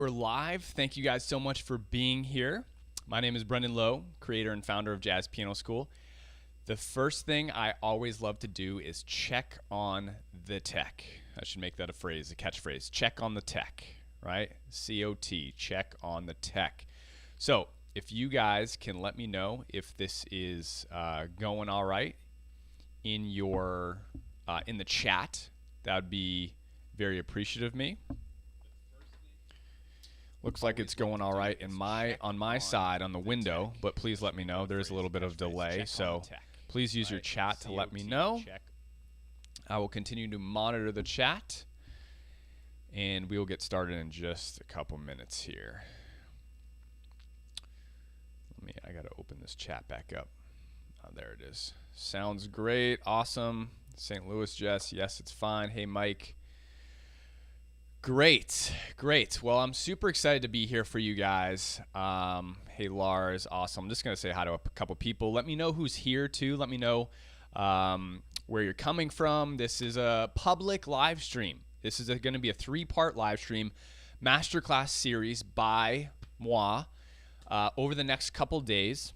We're live. Thank you guys so much for being here. My name is Brendan Lowe, creator and founder of Jazz Piano School. The first thing I always love to do is check on the tech. I should make that a phrase, a catchphrase. Check on the tech, right? C-O-T, check on the tech. So if you guys can let me know if this is going all right in your in the chat, that would be very appreciative of me. Looks like it's going all right on my side on the window, but please let me know. There is a little bit of delay, so please use your chat to let me know. I will continue to monitor the chat, and we will get started in just a couple minutes here. I got to open this chat back up. There it is. Sounds great. Awesome. St. Louis, Jess. Yes, it's fine. Hey, Mike. Great. Well, I'm super excited to be here for you guys. Hey, Lars. Awesome. I'm just going to say hi to a couple people. Let me know who's here, too. Let me know where you're coming from. This is a public live stream. This is going to be a 3-part live stream masterclass series by moi over the next couple days.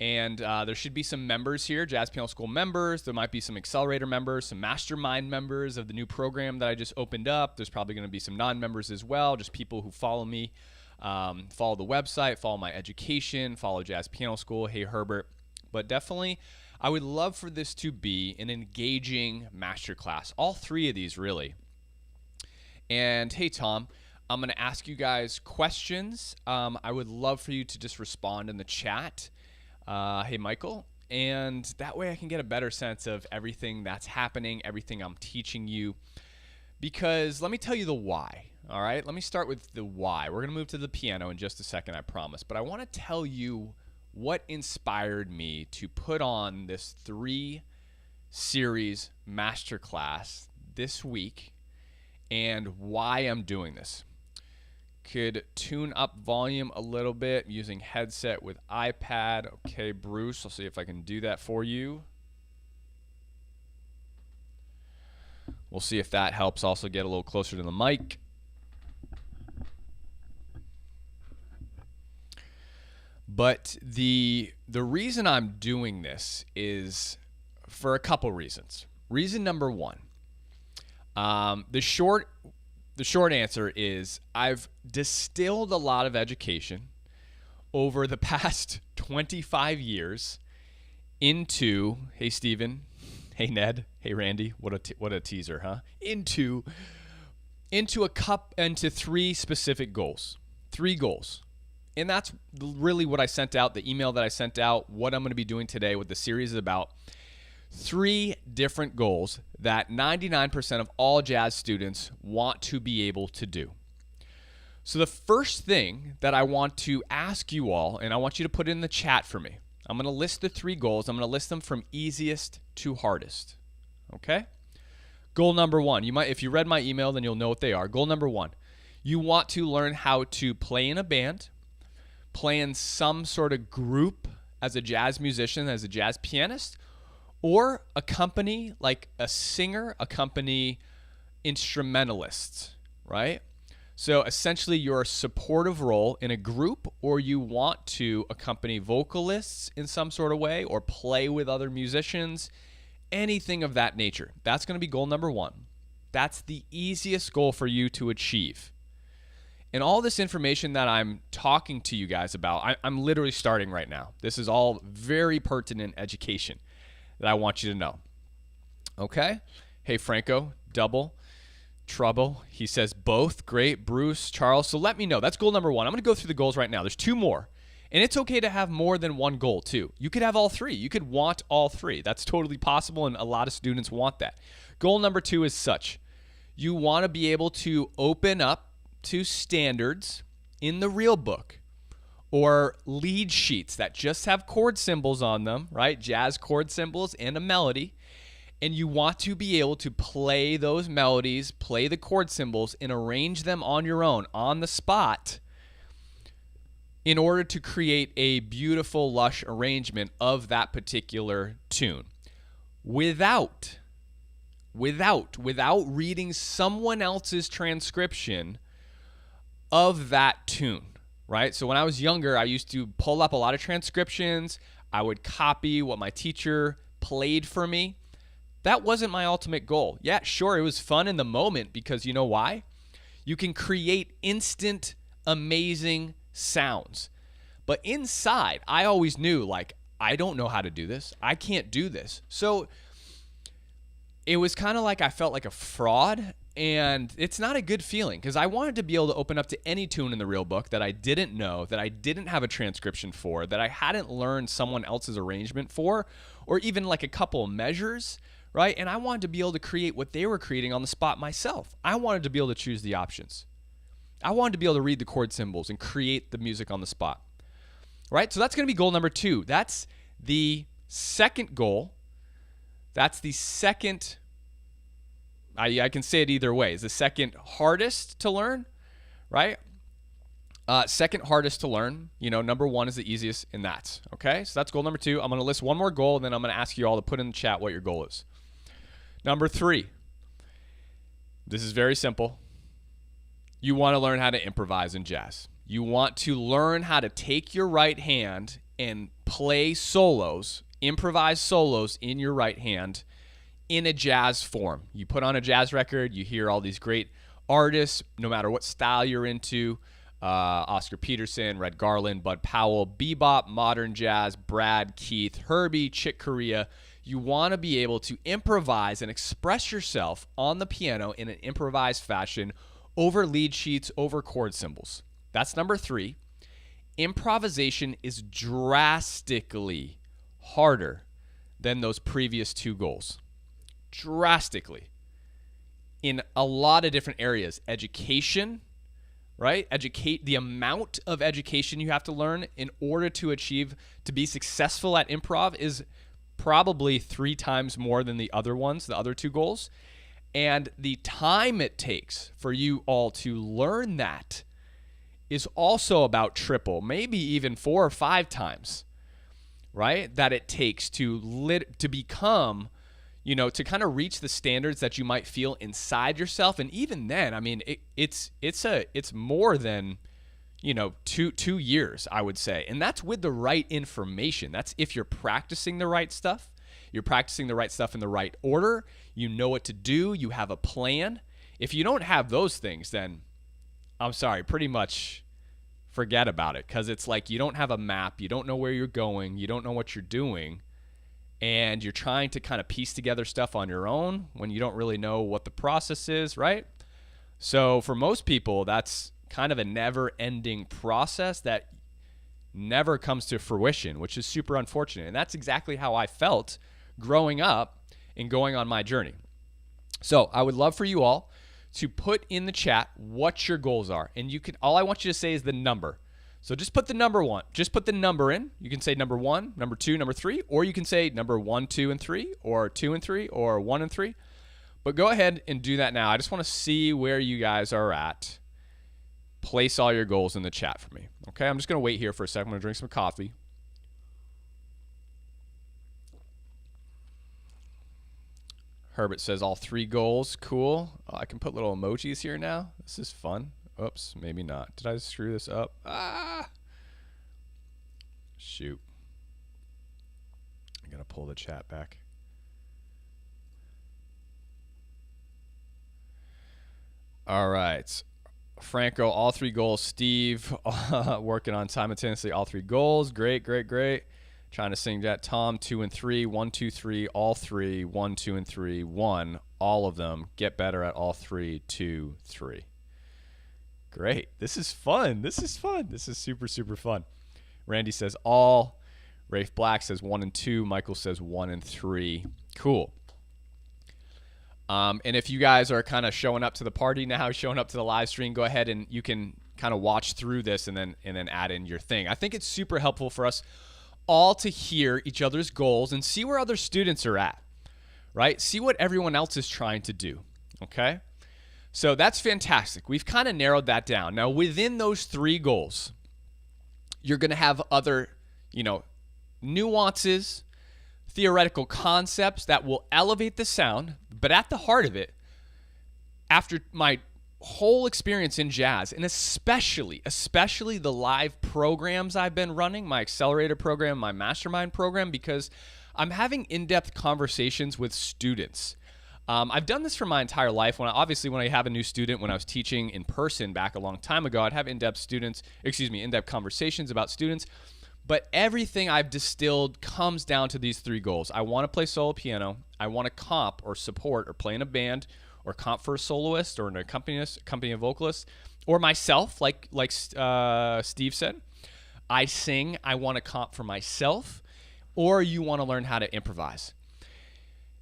And there should be some members here, Jazz Piano School members. There might be some Accelerator members, some Mastermind members of the new program that I just opened up. There's probably going to be some non-members as well, just people who follow me, follow the website, follow my education, follow Jazz Piano School. Hey, Herbert. But definitely, I would love for this to be an engaging masterclass. All 3 of these, really. And hey, Tom. I'm going to ask you guys questions. I would love for you to just respond in the chat. Hey, Michael. And that way I can get a better sense of everything that's happening, everything I'm teaching you. Because let me tell you the why, all right? Let me start with the why. We're going to move to the piano in just a second, I promise. But I want to tell you what inspired me to put on this 3-series masterclass this week and why I'm doing this. Could tune up volume a little bit using headset with iPad. Okay, Bruce, I'll see if I can do that for you. We'll see if that helps also get a little closer to the mic. But the reason I'm doing this is for a couple reasons. Reason number 1, the short answer is I've distilled a lot of education over the past 25 years into, hey, Steven, hey, Ned, hey, Randy, what a teaser, huh? Into 3 specific goals, 3 goals. And that's really what I sent out, the email that I sent out, what I'm going to be doing today, what the series is about. 3 different goals that 99% of all jazz students want to be able to do. So the first thing that I want to ask you all, and I want you to put it in the chat for me. I'm going to list the 3 goals. I'm going to list them from easiest to hardest. Okay? Goal number 1. If you read my email, then you'll know what they are. Goal number 1. You want to learn how to play in a band, play in some sort of group as a jazz musician, as a jazz pianist, or accompany, like a singer, accompany instrumentalists, right? So essentially you're a supportive role in a group, or you want to accompany vocalists in some sort of way, or play with other musicians, anything of that nature. That's going to be goal number 1. That's the easiest goal for you to achieve. And all this information that I'm talking to you guys about, I'm literally starting right now. This is all very pertinent education that I want you to know. Okay? Hey, Franco, double, trouble. He says both. Great. Bruce, Charles. So let me know. That's goal number 1. I'm going to go through the goals right now. There's 2 more. And it's okay to have more than 1 goal, too. You could have all 3. You could want all 3. That's totally possible, and a lot of students want that. Goal number 2 is such. You want to be able to open up to standards in the real book, or lead sheets that just have chord symbols on them, right? Jazz chord symbols and a melody. And you want to be able to play those melodies, play the chord symbols, and arrange them on your own, on the spot, in order to create a beautiful, lush arrangement of that particular tune. Without reading someone else's transcription of that tune, right? So when I was younger, I used to pull up a lot of transcriptions. I would copy what my teacher played for me. That wasn't my ultimate goal. Yeah, sure, it was fun in the moment because you know why? You can create instant, amazing sounds. But inside, I always knew, like, I don't know how to do this. I can't do this. So it was kind of like I felt like a fraud, and it's not a good feeling because I wanted to be able to open up to any tune in the real book that I didn't know, that I didn't have a transcription for, that I hadn't learned someone else's arrangement for, or even like a couple of measures, right? And I wanted to be able to create what they were creating on the spot myself. I wanted to be able to choose the options. I wanted to be able to read the chord symbols and create the music on the spot, right? So that's going to be goal number 2. That's the second goal. That's the second, I can say it either way. Is the second hardest to learn, right? Second hardest to learn. You know, number 1 is the easiest, and that's okay. So that's goal number 2. I'm going to list one more goal, and then I'm going to ask you all to put in the chat what your goal is. Number 3. This is very simple. You want to learn how to improvise in jazz. You want to learn how to take your right hand and play solos, improvise solos in your right hand in a jazz form. You put on a jazz record, you hear all these great artists, no matter what style you're into, Oscar Peterson, Red Garland, Bud Powell, bebop, modern jazz, Brad, Keith, Herbie, Chick Corea. You want to be able to improvise and express yourself on the piano in an improvised fashion over lead sheets, over chord symbols. That's number 3. Improvisation is drastically harder than those previous 2 goals. Drastically. In a lot of different areas. Education, right? The amount of education you have to learn in order to be successful at improv is probably 3 times more than the other ones, the other 2 goals. And the time it takes for you all to learn that is also about triple, maybe even 4 or 5 times, right? That it takes to become, you know, to kind of reach the standards that you might feel inside yourself. And even then, I mean, it's more than, you know, two years, I would say. And that's with the right information. That's if you're practicing the right stuff. You're practicing the right stuff in the right order. You know what to do. You have a plan. If you don't have those things, then I'm sorry, pretty much forget about it, because it's like you don't have a map. You don't know where you're going. You don't know what you're doing. And you're trying to kind of piece together stuff on your own when you don't really know what the process is, right? So for most people, that's kind of a never-ending process that never comes to fruition, which is super unfortunate. And that's exactly how I felt growing up and going on my journey. So I would love for you all to put in the chat what your goals are. And all I want you to say is the number. So just put the number 1. Just put the number in. You can say number 1, number 2, number 3, or you can say number 1, 2, and 3, or 2 and 3, or 1 and 3. But go ahead and do that now. I just want to see where you guys are at. Place all your goals in the chat for me. Okay, I'm just going to wait here for a second. I'm going to drink some coffee. Herbert says all 3 goals. Cool. Oh, I can put little emojis here now. This is fun. Oops, maybe not. Did I screw this up? Shoot. I gotta pull the chat back. All right. Franco, all 3 goals. Steve, working on simultaneously all 3 goals. Great, great, great. Trying to sing that. Tom, 2 and 3. 1, 2, 3. All 3. 1, 2, and 3. 1. All of them. Get better at all 3. 2, 3. Great. This is fun. This is fun. This is super, super fun. Randy says all. Rafe Black says 1 and 2. Michael says 1 and 3. Cool. And if you guys are kind of showing up to the party now, showing up to the live stream, go ahead and you can kind of watch through this and then add in your thing. I think it's super helpful for us all to hear each other's goals and see where other students are at, right? See what everyone else is trying to do, okay? So that's fantastic. We've kind of narrowed that down. Now, within those 3 goals, you're going to have other, nuances, theoretical concepts that will elevate the sound, but at the heart of it, after my whole experience in jazz, and especially the live programs I've been running, my Accelerator program, my Mastermind program, because I'm having in-depth conversations with students. I've done this for my entire life. When I have a new student, when I was teaching in person back a long time ago, I'd have in-depth conversations about students. But everything I've distilled comes down to these three goals. I want to play solo piano. I want to comp or support or play in a band or comp for a soloist or an accompanist, accompany a vocalist, or myself, like Steve said. I sing. I want to comp for myself, or you want to learn how to improvise.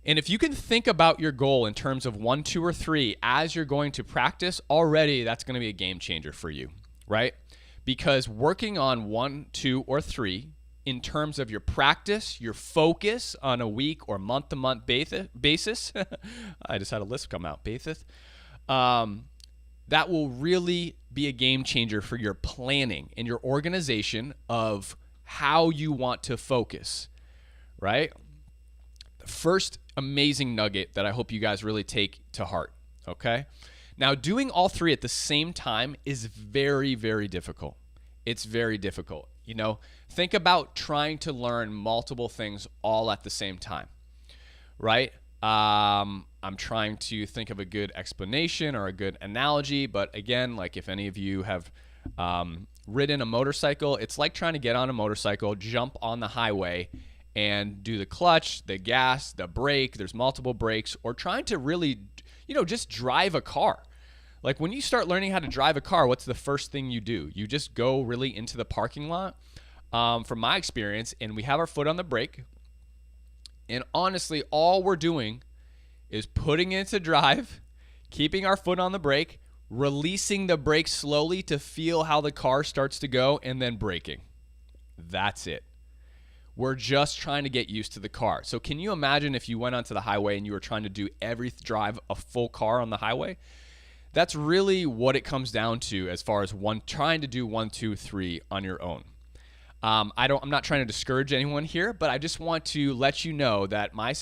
And if you can think about your goal in terms of 1, 2, or 3 as you're going to practice, already that's going to be a game changer for you, right? Because working on 1, 2, or 3 in terms of your practice, your focus on a week or month-to-month basis, I just had a list come out, basis, that will really be a game changer for your planning and your organization of how you want to focus, right? First amazing nugget that I hope you guys really take to heart, okay? Now, doing all 3 at the same time is very, very difficult. It's very difficult. You know, think about trying to learn multiple things all at the same time, right? I'm trying to think of a good explanation or a good analogy, but again, like if any of you have ridden a motorcycle, it's like trying to get on a motorcycle, jump on the highway, and do the clutch, the gas, the brake, there's multiple brakes, or trying to really, just drive a car. Like when you start learning how to drive a car, what's the first thing you do? You just go really into the parking lot, from my experience, and we have our foot on the brake. And honestly, all we're doing is putting it into drive, keeping our foot on the brake, releasing the brake slowly to feel how the car starts to go, and then braking. That's it. We're just trying to get used to the car. So can you imagine if you went onto the highway and you were trying to drive a full car on the highway? That's really what it comes down to as far as trying to do 1, 2, 3 on your own. I'm not trying to discourage anyone here, but I just want to let you know that my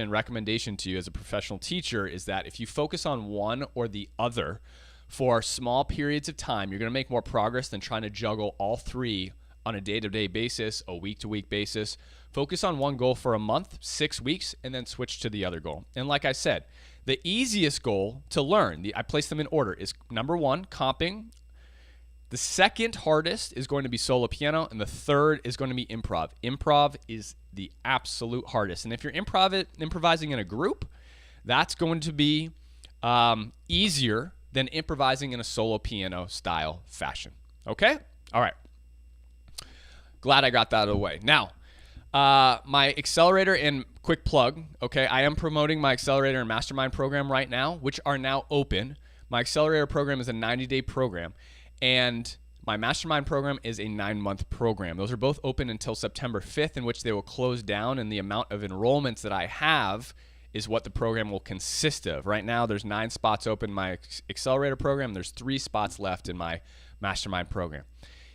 recommendation to you as a professional teacher is that if you focus on one or the other for small periods of time, you're going to make more progress than trying to juggle all 3 on a day-to-day basis, a week-to-week basis. Focus on one goal for a month, 6 weeks, and then switch to the other goal. And like I said, the easiest goal to learn, I place them in order, is number 1, comping. The second hardest is going to be solo piano, and the third is going to be improv. Improv is the absolute hardest. And if you're improvising in a group, that's going to be easier than improvising in a solo piano style fashion. Okay? All right. Glad I got that out of the way. Now, my Accelerator and quick plug, okay, I am promoting my Accelerator and Mastermind program right now, which are now open. My Accelerator program is a 90-day program, and my Mastermind program is a 9-month program. Those are both open until September 5th, in which they will close down, and the amount of enrollments that I have is what the program will consist of. Right now, there's 9 spots open in my Accelerator program. There's 3 spots left in my Mastermind program.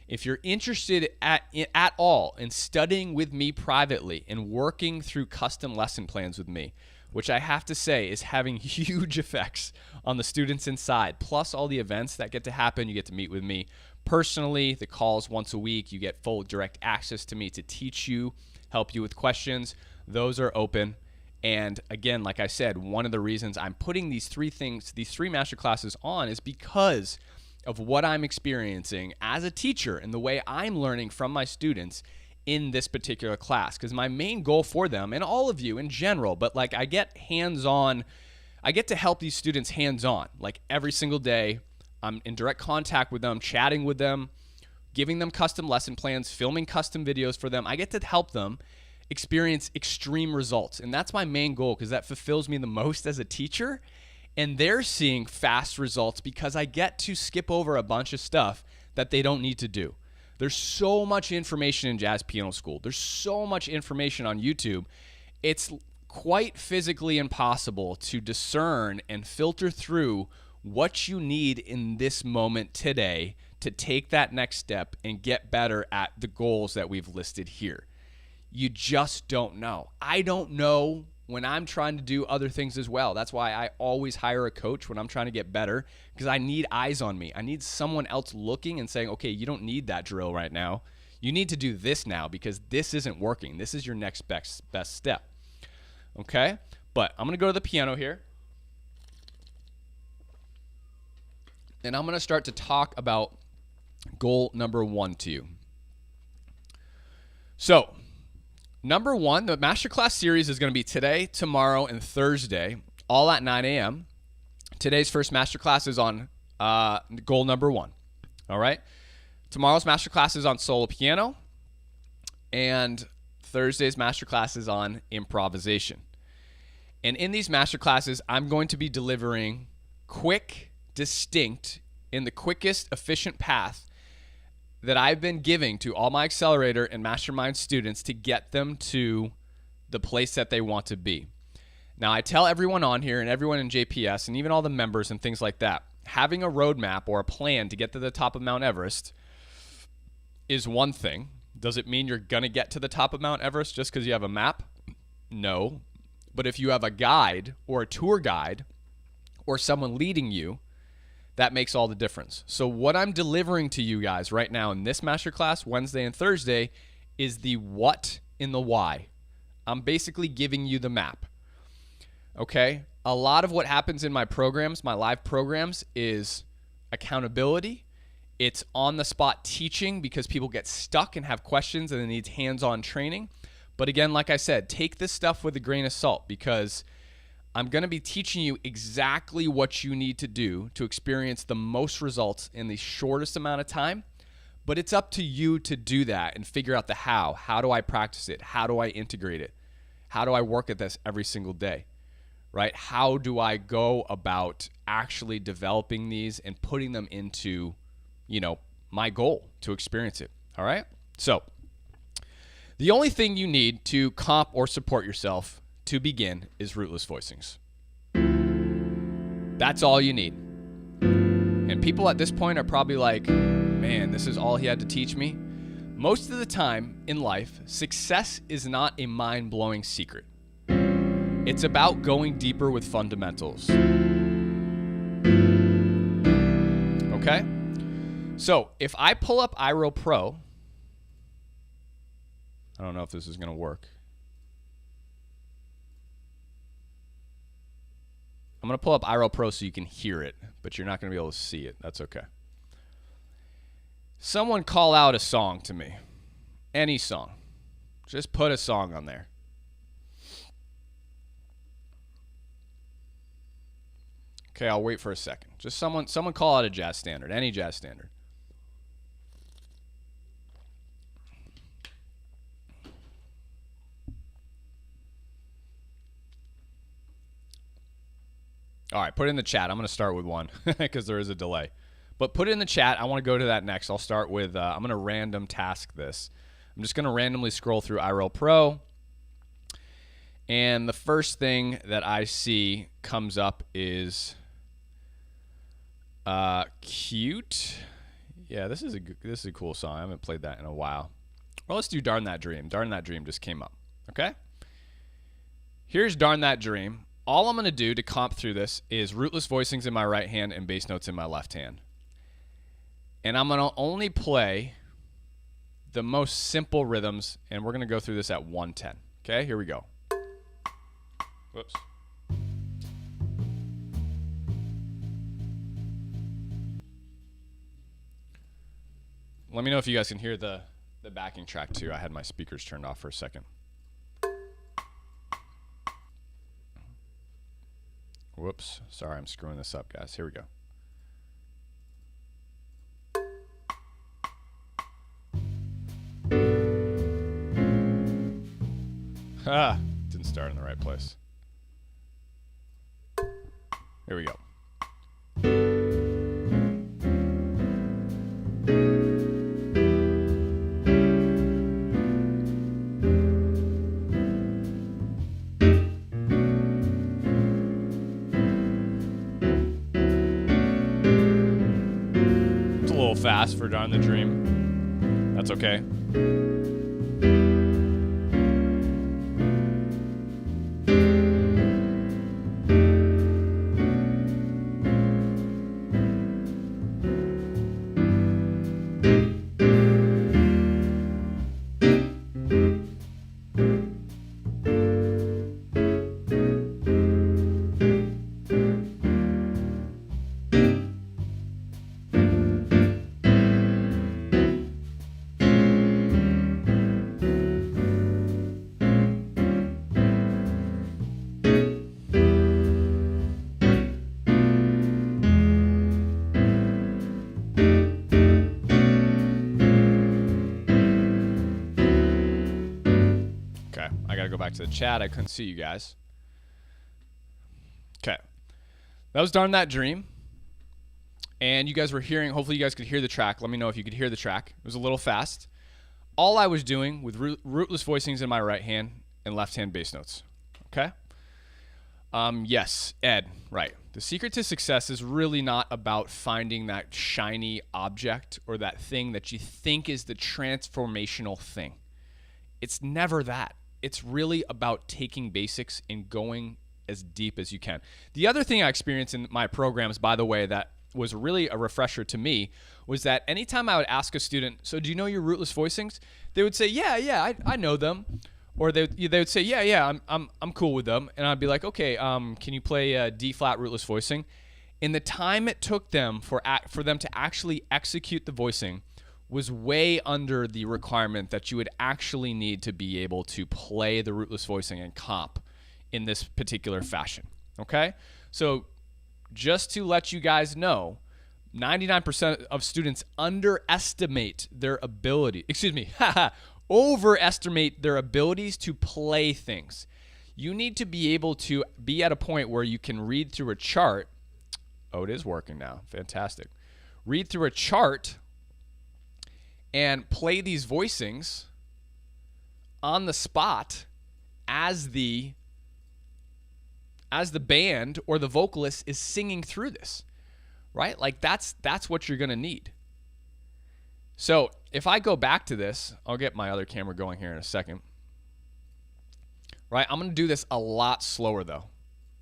If you're interested at all in studying with me privately and working through custom lesson plans with me, which I have to say is having huge effects on the students inside, plus all the events that get to happen, you get to meet with me personally, the calls once a week, you get full direct access to me to teach you, help you with questions. Those are open. And again, like I said, one of the reasons I'm putting these 3 masterclasses on is because of what I'm experiencing as a teacher and the way I'm learning from my students in this particular class. Because my main goal for them, and all of you in general, but like I get to help these students hands-on. Like every single day, I'm in direct contact with them, chatting with them, giving them custom lesson plans, filming custom videos for them. I get to help them experience extreme results. And that's my main goal, because that fulfills me the most as a teacher. And they're seeing fast results because I get to skip over a bunch of stuff that they don't need to do. There's so much information in Jazz Piano School. There's so much information on YouTube. It's quite physically impossible to discern and filter through what you need in this moment today to take that next step and get better at the goals that we've listed here. You just don't know. I don't know when I'm trying to do other things as well. That's why I always hire a coach when I'm trying to get better, because I need eyes on me. I need someone else looking and saying, okay, you don't need that drill right now. You need to do this now because this isn't working. This is your next best step. Okay? But I'm going to go to the piano here. And I'm going to start to talk about goal number 1 to you. So, number 1, the masterclass series is going to be today, tomorrow, and Thursday, all at 9 a.m. Today's first masterclass is on goal number 1. All right? Tomorrow's masterclass is on solo piano, and Thursday's masterclass is on improvisation. And in these masterclasses, I'm going to be delivering quick, distinct, in the quickest, efficient path that I've been giving to all my Accelerator and Mastermind students to get them to the place that they want to be. Now, I tell everyone on here and everyone in JPS and even all the members and things like that, having a roadmap or a plan to get to the top of Mount Everest is one thing. Does it mean you're going to get to the top of Mount Everest just because you have a map? No. But if you have a guide or a tour guide or someone leading you, that makes all the difference. So what I'm delivering to you guys right now in this masterclass, Wednesday and Thursday, is the what in the why. I'm basically giving you the map. Okay? A lot of what happens in my programs, my live programs, is accountability. It's on-the-spot teaching because people get stuck and have questions and it needs hands-on training. But again, like I said, take this stuff with a grain of salt because I'm going to be teaching you exactly what you need to do to experience the most results in the shortest amount of time. But it's up to you to do that and figure out the how. How do I practice it? How do I integrate it? How do I work at this every single day? Right? How do I go about actually developing these and putting them into, my goal to experience it? All right? So, the only thing you need to comp or support yourself to begin is rootless voicings. That's all you need. And people at this point are probably like, man, this is all he had to teach me. Most of the time in life, success is not a mind-blowing secret. It's about going deeper with fundamentals. Okay? So if I pull up iRoll Pro, I don't know if this is going to work. I'm going to pull up iRoll Pro so you can hear it, but you're not going to be able to see it. That's okay. Someone call out a song to me. Any song. Just put a song on there. Okay, I'll wait for a second. Just someone call out a jazz standard, any jazz standard. All right, put it in the chat. I'm going to start with one because there is a delay. But put it in the chat. I want to go to that next. I'll start with, I'm going to random task this. I'm just going to randomly scroll through iRoll Pro. And the first thing that I see comes up is Cute. Yeah, this is a cool song. I haven't played that in a while. Well, let's do Darn That Dream. Darn That Dream just came up. Okay? Here's Darn That Dream. All I'm going to do to comp through this is rootless voicings in my right hand and bass notes in my left hand. And I'm going to only play the most simple rhythms, and we're going to go through this at 110. Okay, here we go. Whoops. Let me know if you guys can hear the backing track too. I had my speakers turned off for a second. Whoops. Sorry, I'm screwing this up, guys. Here we go. Ah, didn't start in the right place. Here we go. It's a little fast for Darn the Dream. That's okay. got to go back to the chat. I couldn't see you guys. Okay. That was Darn That Dream. And you guys were hearing, hopefully you guys could hear the track. Let me know if you could hear the track. It was a little fast. All I was doing with rootless voicings in my right hand and left hand bass notes. Okay? Yes, Ed, right. The secret to success is really not about finding that shiny object or that thing that you think is the transformational thing. It's never that. It's really about taking basics and going as deep as you can. The other thing I experienced in my programs, by the way, that was really a refresher to me, was that anytime I would ask a student, so do you know your rootless voicings? They would say, yeah, I know them. Or they would say, yeah, I'm cool with them. And I'd be like, okay, can you play a D flat rootless voicing? And the time it took them for them to actually execute the voicing was way under the requirement that you would actually need to be able to play the rootless voicing and comp in this particular fashion. Okay? So just to let you guys know, 99% of students underestimate their ability, overestimate their abilities to play things. You need to be able to be at a point where you can read through a chart. Oh, it is working now. Fantastic. Read through a chart and play these voicings on the spot as the band or the vocalist is singing through this, right? Like that's what you're going to need. So if I go back to this, I'll get my other camera going here in a second, right? I'm going to do this a lot slower though,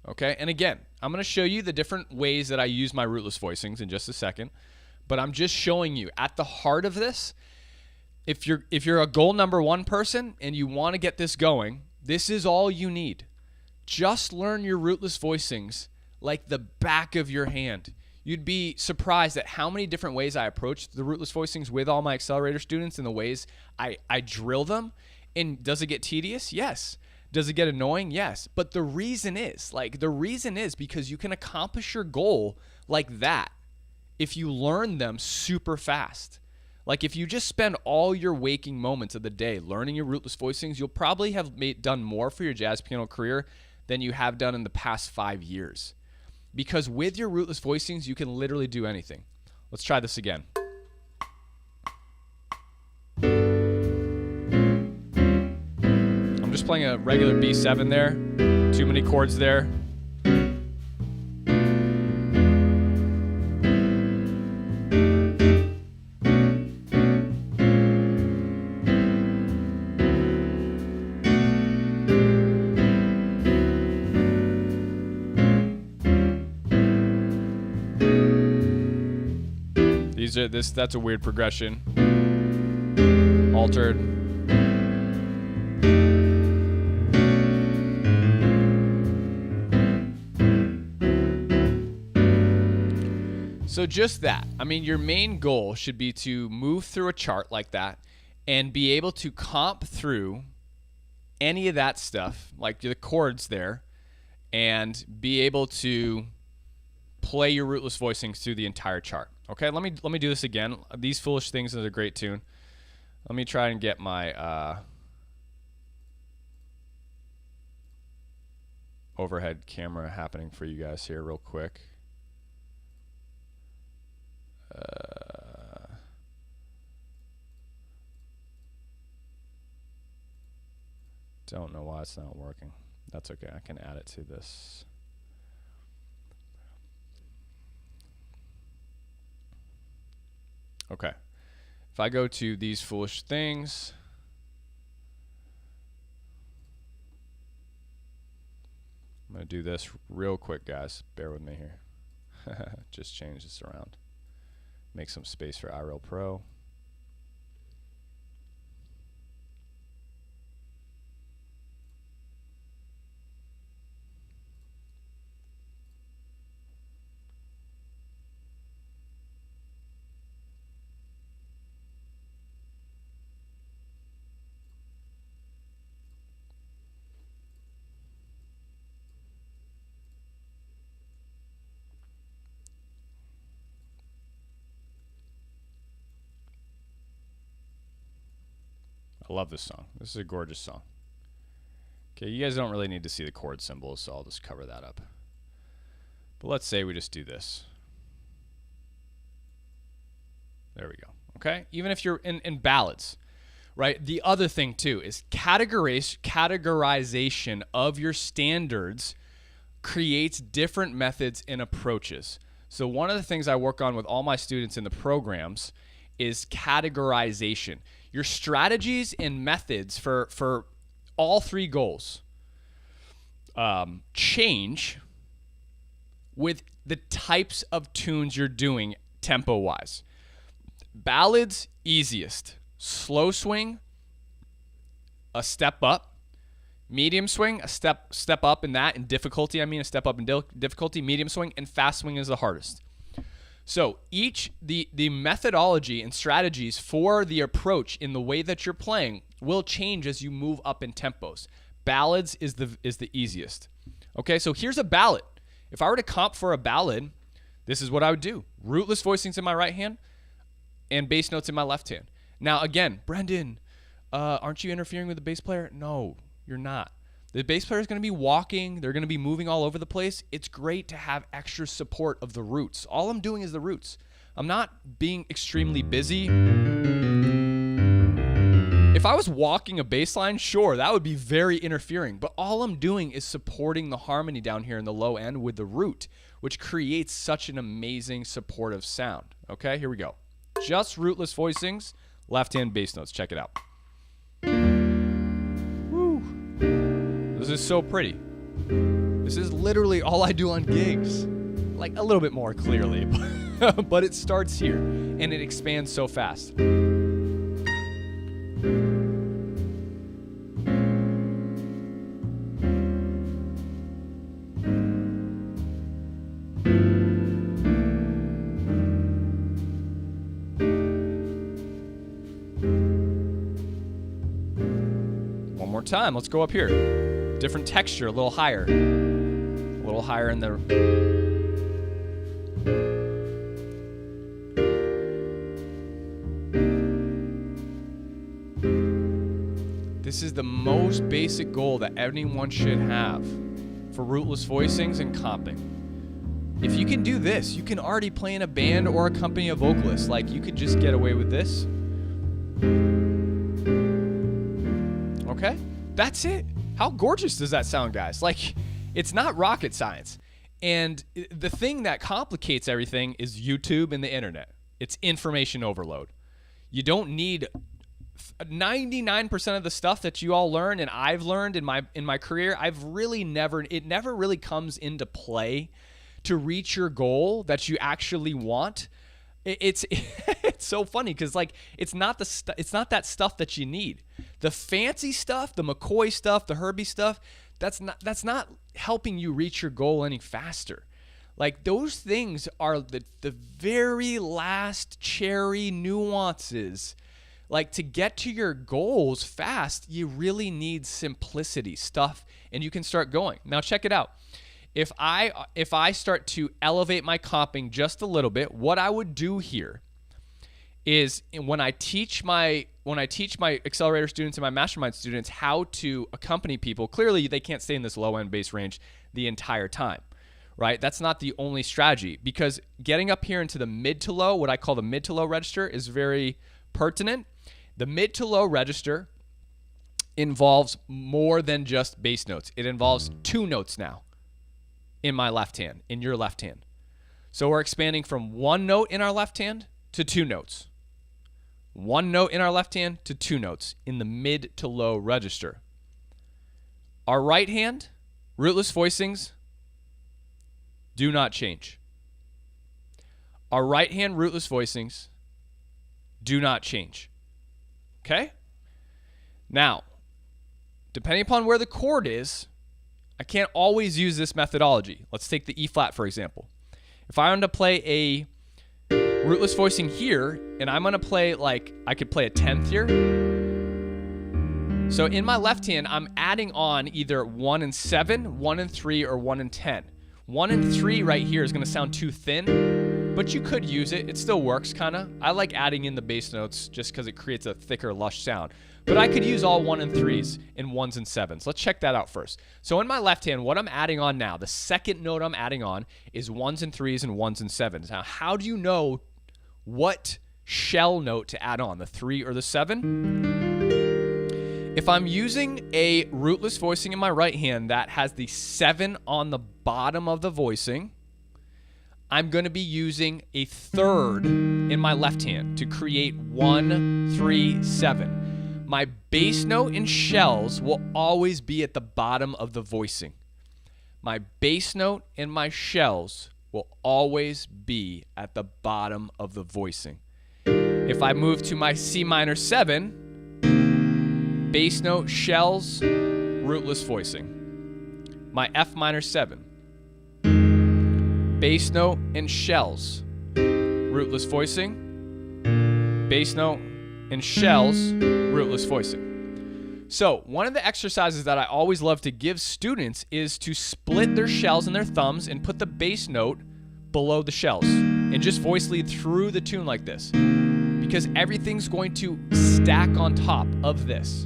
okay? And again, I'm going to show you the different ways that I use my rootless voicings in just a second, but I'm just showing you at the heart of this, if you're a goal number 1 person and you want to get this going, this is all you need. Just learn your rootless voicings like the back of your hand. You'd be surprised at how many different ways I approach the rootless voicings with all my Accelerator students and the ways I drill them. And does it get tedious? Yes. Does it get annoying? Yes. But the reason is because you can accomplish your goal like that if you learn them super fast. Like if you just spend all your waking moments of the day learning your rootless voicings, you'll probably have done more for your jazz piano career than you have done in the past 5 years. Because with your rootless voicings, you can literally do anything. Let's try this again. I'm just playing a regular B7 there. Too many chords there. That's a weird progression. Altered. So just that. I mean, your main goal should be to move through a chart like that and be able to comp through any of that stuff, like the chords there, and be able to play your rootless voicings through the entire chart. Okay, let me do this again. These Foolish Things is a great tune. Let me try and get my overhead camera happening for you guys here real quick. Don't know why it's not working. That's okay. I can add it to this. Okay. If I go to These Foolish Things, I'm going to do this real quick, guys. Bear with me here. Just change this around. Make some space for iReal Pro. I love this song. This is a gorgeous song. Okay, you guys don't really need to see the chord symbols, so I'll just cover that up. But let's say we just do this. There we go. Okay? Even if you're in ballads, right? The other thing, too, is categorization of your standards creates different methods and approaches. So one of the things I work on with all my students in the programs is categorization. Your strategies and methods for all three goals change with the types of tunes you're doing tempo-wise. Ballads, easiest. Slow swing, a step up. Medium swing, a step up in that. In difficulty, a step up in difficulty. Medium swing, and fast swing is the hardest. So the methodology and strategies for the approach in the way that you're playing will change as you move up in tempos. Ballads is the easiest. Okay, so here's a ballad. If I were to comp for a ballad, this is what I would do. Rootless voicings in my right hand and bass notes in my left hand. Now again, Brendan, aren't you interfering with the bass player? No, you're not. The bass player is going to be walking. They're going to be moving all over the place. It's great to have extra support of the roots. All I'm doing is the roots. I'm not being extremely busy. If I was walking a bass line, sure, that would be very interfering. But all I'm doing is supporting the harmony down here in the low end with the root, which creates such an amazing supportive sound. Okay, here we go. Just rootless voicings, left-hand bass notes. Check it out. Woo. This is so pretty. This is literally all I do on gigs. Like a little bit more clearly, but it starts here and it expands so fast. Time. Let's go up here. Different texture, a little higher. A little higher in the... This is the most basic goal that anyone should have for rootless voicings and comping. If you can do this, you can already play in a band or accompany a vocalist. Like, you could just get away with this. Okay? That's it. How gorgeous does that sound, guys? Like, it's not rocket science. And the thing that complicates everything is YouTube and the internet. It's information overload. You don't need 99% of the stuff that you all learn and I've learned in my career. It never really comes into play to reach your goal that you actually want. It's so funny because like it's not that stuff that you need. The fancy stuff, the McCoy stuff, the Herbie stuff, that's not helping you reach your goal any faster. Like those things are the very last cherry nuances. Like to get to your goals fast, you really need simplicity stuff, and you can start going. Now check it out. If I start to elevate my comping just a little bit, what I would do here is when I teach my accelerator students and my mastermind students how to accompany people, clearly they can't stay in this low end bass range the entire time, right? That's not the only strategy, because getting up here into the mid to low, what I call the mid to low register, is very pertinent. The mid to low register involves more than just bass notes. It involves two notes now. In my left hand, in your left hand. So we're expanding from one note in our left hand to two notes. One note in our left hand to two notes in the mid to low register. Our right hand, rootless voicings, do not change. Our right hand rootless voicings do not change. Okay? Now, depending upon where the chord is, I can't always use this methodology. Let's take the E flat, for example. If I wanted to play a rootless voicing here, and I'm going to play like, I could play a 10th here. So in my left hand, I'm adding on either 1 and 7, 1 and 3, or 1 and 10. 1 and 3 right here is going to sound too thin. but you could use it. It still works, kind of. I like adding in the bass notes just because it creates a thicker, lush sound. But I could use all 1 and 3s and 1s and 7s. Let's check that out first. So in my left hand, what I'm adding on now, the second note I'm adding on is 1s and 3s and 1s and 7s. Now, how do you know what shell note to add on, the 3 or the 7? If I'm using a rootless voicing in my right hand that has the 7 on the bottom of the voicing, I'm going to be using a 3rd in my left hand to create 1, 3, 7. My bass note in shells will always be at the bottom of the voicing. My bass note in my shells will always be at the bottom of the voicing. If I move to my C minor 7, bass note, shells, rootless voicing. My F minor 7, bass note and shells, rootless voicing, bass note and shells, rootless voicing. So one of the exercises that I always love to give students is to split their shells and their thumbs and put the bass note below the shells and just voice lead through the tune like this, because everything's going to stack on top of this.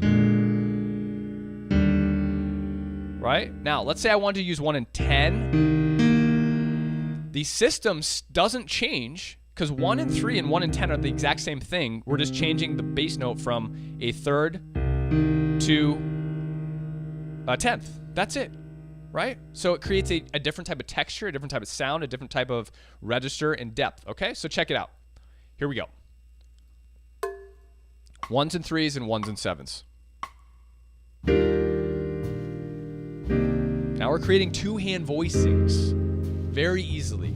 Right? Now, let's say I want to use 1 and 10. The system doesn't change, because 1 and 3 and 1 and 10 are the exact same thing. We're just changing the bass note from a 3rd to a 10th. That's it, right? So it creates a different type of texture, a different type of sound, a different type of register and depth, okay? So check it out. Here we go. 1s and 3s and 1s and 7s. Now we're creating 2-hand voicings very easily.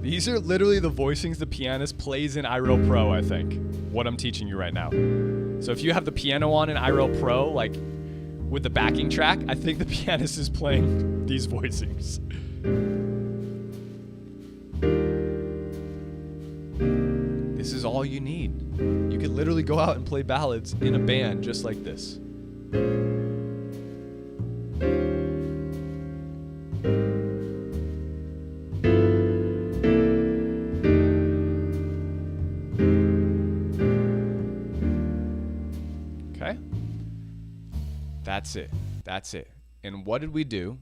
These are literally the voicings the pianist plays in iReal Pro, I think, what I'm teaching you right now. So if you have the piano on in iReal Pro, like with the backing track, I think the pianist is playing these voicings. This is all you need. You could literally go out and play ballads in a band just like this. Okay? That's it. That's it. And what did we do?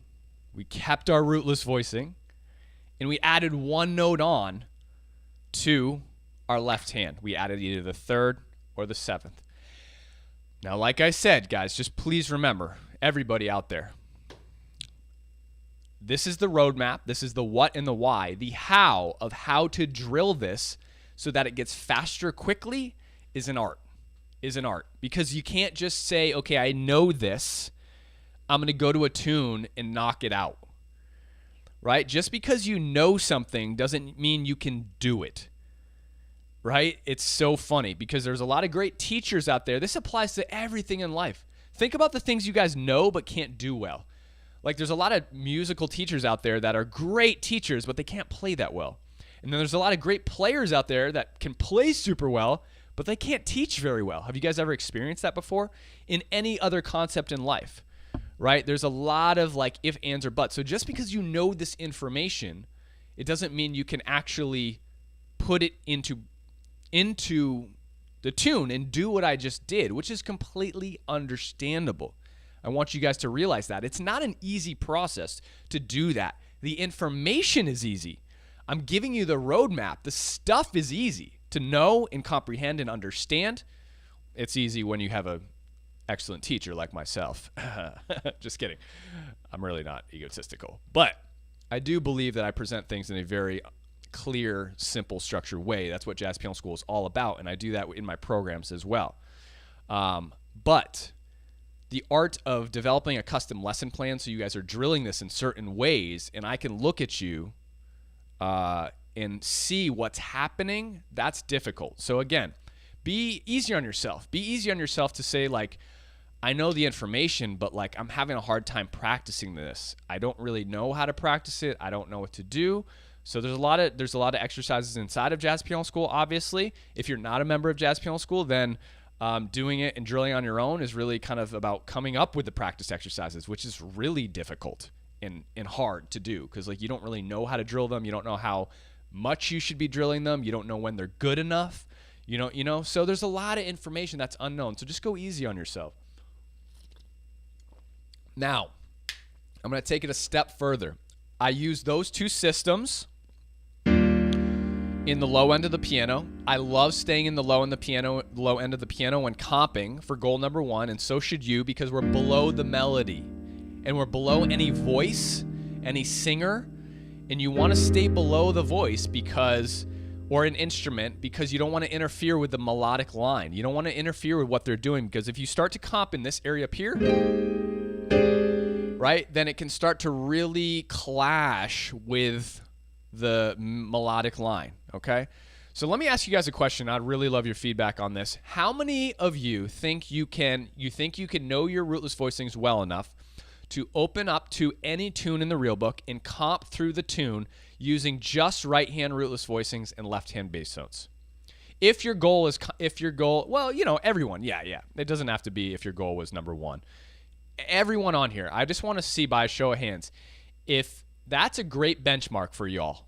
We kept our rootless voicing, and we added 1 note on to our left hand. We added either the 3rd or the 7th. Now, like I said, guys, just please remember, everybody out there, this is the roadmap. This is the what and the why. The how of how to drill this so that it gets faster quickly is an art. Because you can't just say, okay, I know this, I'm going to go to a tune and knock it out, right? Just because you know something doesn't mean you can do it, right? It's so funny because there's a lot of great teachers out there. This applies to everything in life. Think about the things you guys know but can't do well. Like there's a lot of musical teachers out there that are great teachers, but they can't play that well. And then there's a lot of great players out there that can play super well, but they can't teach very well. Have you guys ever experienced that before? In any other concept in life, right? There's a lot of like if, ands, or buts. So just because you know this information, it doesn't mean you can actually put it into the tune and do what I just did, which is completely understandable. I want you guys to realize that. It's not an easy process to do that. The information is easy. I'm giving you the roadmap. The stuff is easy to know and comprehend and understand. It's easy when you have an excellent teacher like myself. Just kidding. I'm really not egotistical. But I do believe that I present things in a very clear, simple, structured way. That's what Jazz Piano School is all about, and I do that in my programs as well. But the art of developing a custom lesson plan so you guys are drilling this in certain ways, and I can look at you and see what's happening, that's difficult. So again, be easy on yourself. Be easy on yourself to say, like, I know the information, but like I'm having a hard time practicing this. I don't really know how to practice it. I don't know what to do. So there's a lot of exercises inside of Jazz Piano School. Obviously, if you're not a member of Jazz Piano School, then doing it and drilling on your own is really kind of about coming up with the practice exercises, which is really difficult and hard to do because like you don't really know how to drill them. You don't know how much you should be drilling them. You don't know when they're good enough. You know. So there's a lot of information that's unknown. So just go easy on yourself. Now, I'm going to take it a step further. I use those two systems in the low end of the piano. I love staying in the low end of the piano when comping for goal number 1, and so should you, because we're below the melody and we're below any voice, any singer, and you want to stay below the voice or an instrument because you don't want to interfere with the melodic line. You don't want to interfere with what they're doing, because if you start to comp in this area up here, right, then it can start to really clash with the melodic line, okay? So let me ask you guys a question. I'd really love your feedback on this. How many of you think you can know your rootless voicings well enough to open up to any tune in the real book and comp through the tune using just right-hand rootless voicings and left-hand bass notes? If your goal, well, you know, everyone, yeah. It doesn't have to be if your goal was number 1. Everyone on here, I just want to see by a show of hands if that's a great benchmark for y'all.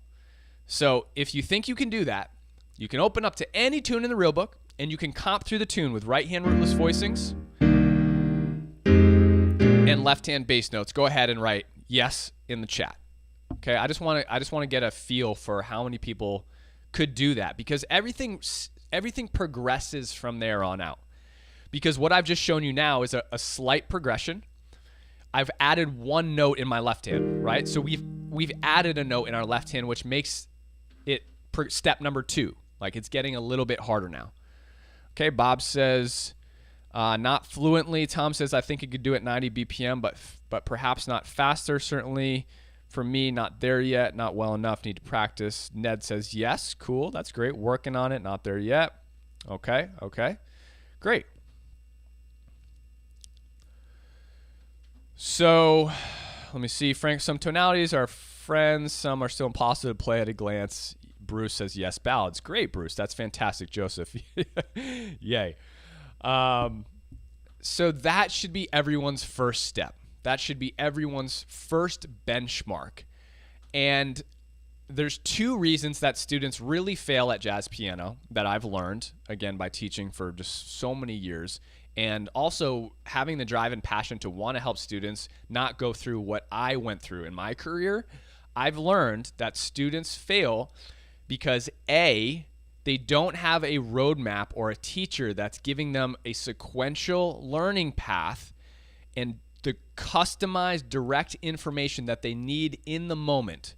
So if you think you can do that, you can open up to any tune in the real book and you can comp through the tune with right-hand rootless voicings and left-hand bass notes. Go ahead and write yes in the chat. Okay, I just want to get a feel for how many people could do that, because everything progresses from there on out. Because what I've just shown you now is a slight progression. I've added one note in my left hand, right? So we've added a note in our left hand, which makes it step number 2. Like it's getting a little bit harder now. Okay, Bob says not fluently. Tom says I think he could do it 90 BPM, but perhaps not faster. Certainly for me, not there yet. Not well enough. Need to practice. Ned says yes. Cool. That's great. Working on it. Not there yet. Okay. Great. So let me see. Frank, some tonalities are friends. Some are still impossible to play at a glance. Bruce says yes. Ballads. Great, Bruce. That's fantastic, Joseph. Yay. So that should be everyone's first step. That should be everyone's first benchmark. And there's 2 reasons that students really fail at jazz piano that I've learned, again, by teaching for just so many years. And also having the drive and passion to want to help students not go through what I went through in my career. I've learned that students fail because A, they don't have a roadmap or a teacher that's giving them a sequential learning path and the customized direct information that they need in the moment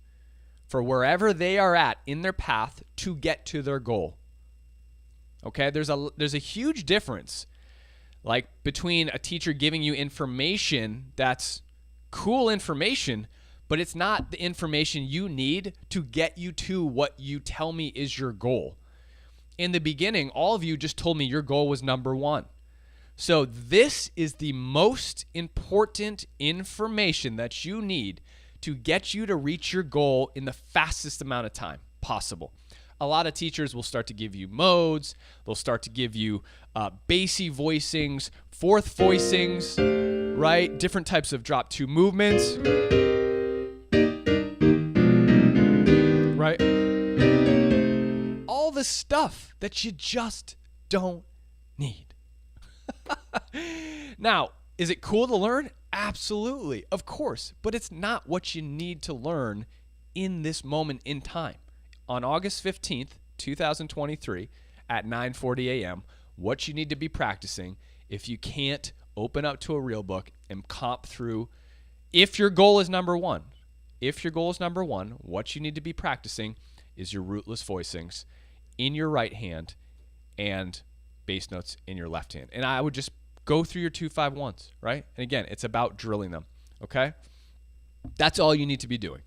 for wherever they are at in their path to get to their goal. Okay, there's a huge difference like between a teacher giving you information that's cool information, but it's not the information you need to get you to what you tell me is your goal. In the beginning, all of you just told me your goal was number 1. So this is the most important information that you need to get you to reach your goal in the fastest amount of time possible. A lot of teachers will start to give you modes. They'll start to give you bassy voicings, fourth voicings, right? Different types of drop 2 movements, right? All the stuff that you just don't need. Now, is it cool to learn? Absolutely, of course, but it's not what you need to learn in this moment in time. On August 15th, 2023 at 9:40 a.m., what you need to be practicing if you can't open up to a real book and comp through, if your goal is number 1. If your goal is number 1, what you need to be practicing is your rootless voicings in your right hand and bass notes in your left hand. And I would just go through your 2-5-1s, right? And again, it's about drilling them, okay? That's all you need to be doing.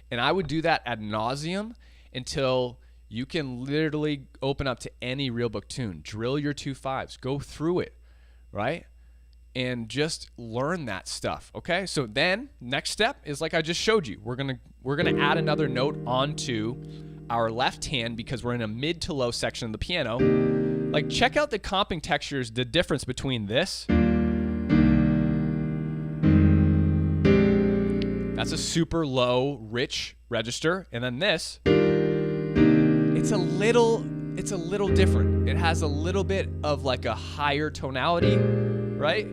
And I would do that ad nauseum until you can literally open up to any real book tune. Drill your 2-5s. Go through it, right? and just learn that stuff. Okay, so then next step is like I just showed you. We're gonna add another note onto our left hand because we're in a mid to low section of the piano. Like, check out the comping textures, the difference between this. That's a super low, rich register, and then this, it's a little different. It has a little bit of like a higher tonality, right?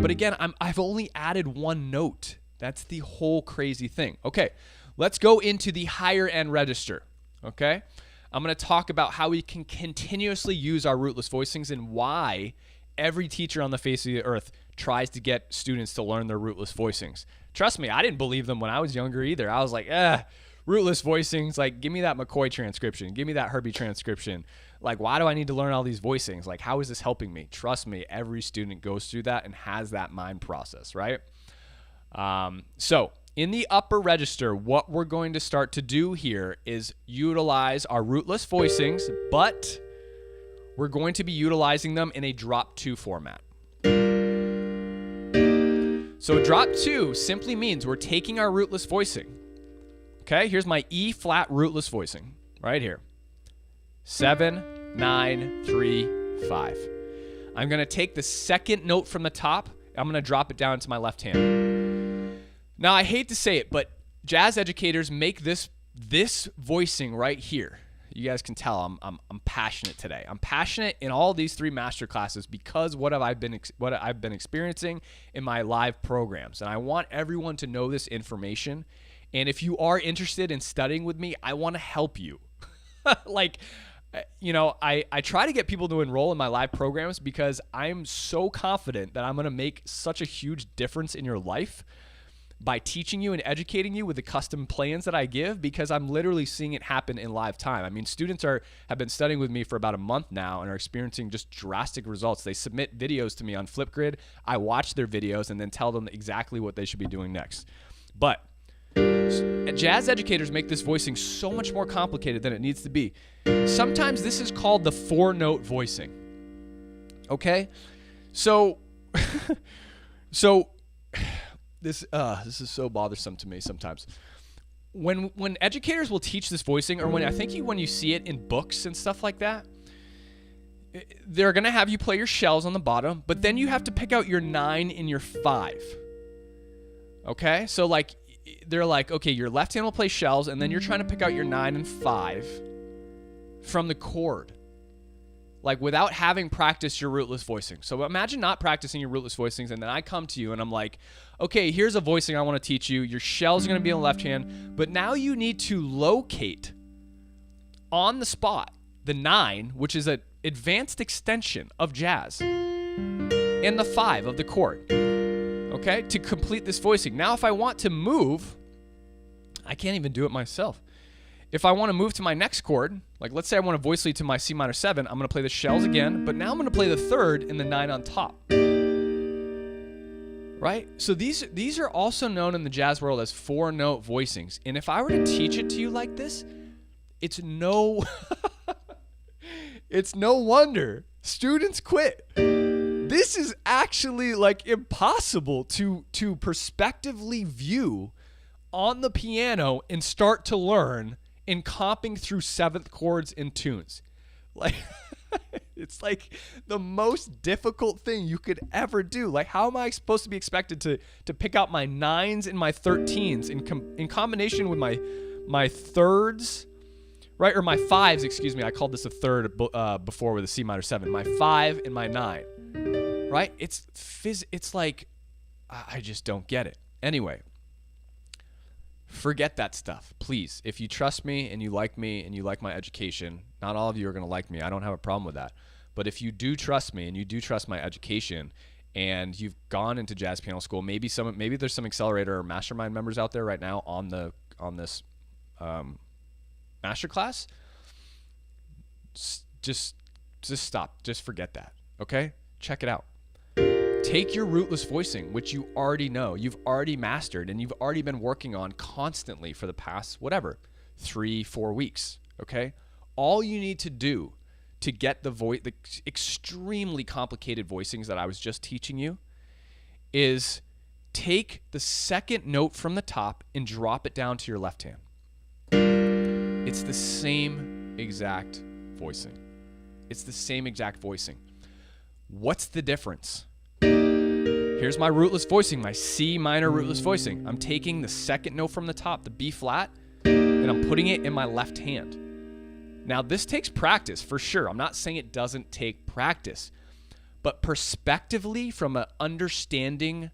But again, I've only added one note. That's the whole crazy thing. Okay, let's go into the higher end register. Okay, I'm going to talk about how we can continuously use our rootless voicings and why every teacher on the face of the earth tries to get students to learn their rootless voicings. Trust me, I didn't believe them when I was younger either. I was like, rootless voicings, like, give me that McCoy transcription, give me that Herbie transcription. Like, why do I need to learn all these voicings? Like, how is this helping me? Trust me, every student goes through that and has that mind process, right? So in the upper register, what we're going to start to do here is utilize our rootless voicings, but we're going to be utilizing them in a drop 2 format. So drop 2 simply means we're taking our rootless voicing. Okay, here's my E flat rootless voicing right here. 7, 9, 3, 5. I'm going to take the second note from the top. I'm going to drop it down to my left hand. Now, I hate to say it, but jazz educators make this voicing right here. You guys can tell I'm passionate today. I'm passionate in all these 3 master classes because what I've been experiencing in my live programs, and I want everyone to know this information. And if you are interested in studying with me, I want to help you. Like, you know, I try to get people to enroll in my live programs because I'm so confident that I'm going to make such a huge difference in your life by teaching you and educating you with the custom plans that I give, because I'm literally seeing it happen in live time. I mean, students have been studying with me for about a month now and are experiencing just drastic results. They submit videos to me on Flipgrid. I watch their videos and then tell them exactly what they should be doing next. But jazz educators make this voicing so much more complicated than it needs to be. Sometimes this is called the 4-note voicing. Okay? So this is so bothersome to me sometimes. When educators will teach this voicing, or when you see it in books and stuff like that, they're going to have you play your shells on the bottom, but then you have to pick out your 9 and your 5. Okay? So like, they're like, okay, your left hand will play shells, and then you're trying to pick out your 9 and 5 from the chord, like without having practiced your rootless voicing. So imagine not practicing your rootless voicings, and then I come to you and I'm like, okay, here's a voicing I want to teach you. Your shells are going to be on the left hand, but now you need to locate on the spot the 9, which is an advanced extension of jazz, and the 5 of the chord. Okay, to complete this voicing. Now, if I want to move, I can't even do it myself. If I want to move to my next chord, like let's say I want to voice lead to my C minor 7, I'm going to play the shells again, but now I'm going to play the 3rd and the 9 on top. Right? So these are also known in the jazz world as 4-note voicings. And if I were to teach it to you like this, it's no wonder students quit. This is actually like impossible to perspectively view on the piano and start to learn in comping through 7th chords and tunes. Like, it's like the most difficult thing you could ever do. Like, how am I supposed to be expected to pick out my 9s and my 13s in combination with my 3rds, right? Or my 5s, excuse me. I called this a 3rd before with a C minor 7. My 5 and my 9. Right? It's like, I just don't get it. Anyway, forget that stuff, please. If you trust me and you like my education, not all of you are going to like me. I don't have a problem with that. But if you do trust me and you do trust my education and you've gone into jazz piano school, maybe there's some Accelerator or Mastermind members out there right now on this masterclass, just stop. Just forget that. Okay? Check it out. Take your rootless voicing, which you already know, you've already mastered, and you've already been working on constantly for the past, 3-4 weeks, okay? All you need to do to get the extremely complicated voicings that I was just teaching you is take the second note from the top and drop it down to your left hand. It's the same exact voicing. It's the same exact voicing. What's the difference? Here's my rootless voicing, my C minor rootless voicing. I'm taking the second note from the top, the B flat, and I'm putting it in my left hand. Now, this takes practice for sure. I'm not saying it doesn't take practice, but perspectively, from an understanding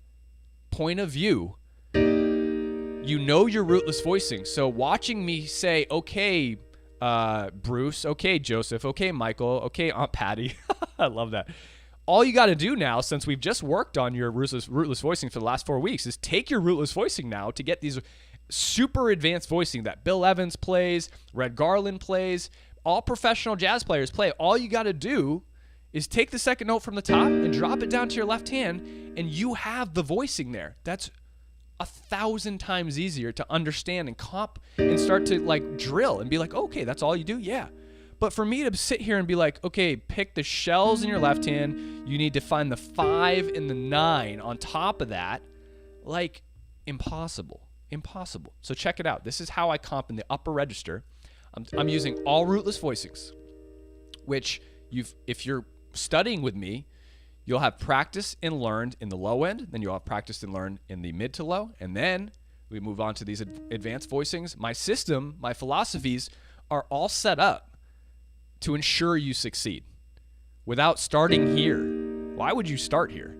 point of view, you know your rootless voicing. So watching me say, okay, Bruce, okay, Joseph, okay, Michael, okay, Aunt Patty. I love that. All you got to do now, since we've just worked on your rootless voicing for the last 4 weeks, is take your rootless voicing now to get these super advanced voicing that Bill Evans plays, Red Garland plays, all professional jazz players play. All you got to do is take the second note from the top and drop it down to your left hand, and you have the voicing there. That's 1,000 times easier to understand and comp and start to like drill and be like, okay, that's all you do? Yeah. But for me to sit here and be like, okay, pick the shells in your left hand. You need to find the 5 and the 9 on top of that. Like, impossible. Impossible. So check it out. This is how I comp in the upper register. I'm using all rootless voicings, which if you're studying with me, you'll have practiced and learned in the low end. Then you'll have practiced and learned in the mid to low. And then we move on to these advanced voicings. My system, my philosophies are all set up to ensure you succeed without starting here. Why would you start here?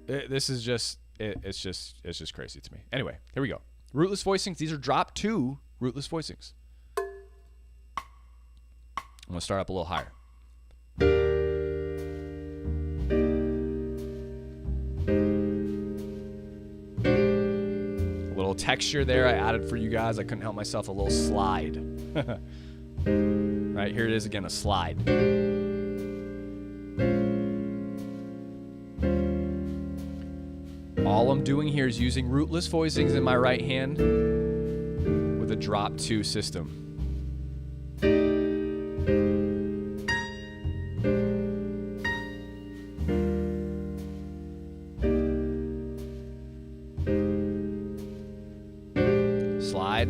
This is just, it's just crazy to me. Anyway, here we go. Rootless voicings. These are drop 2 rootless voicings. I'm going to start up a little higher. A little texture there I added for you guys. I couldn't help myself. A little slide. Right, here it is again, a slide. All I'm doing here is using rootless voicings in my right hand with a drop 2 system. Slide.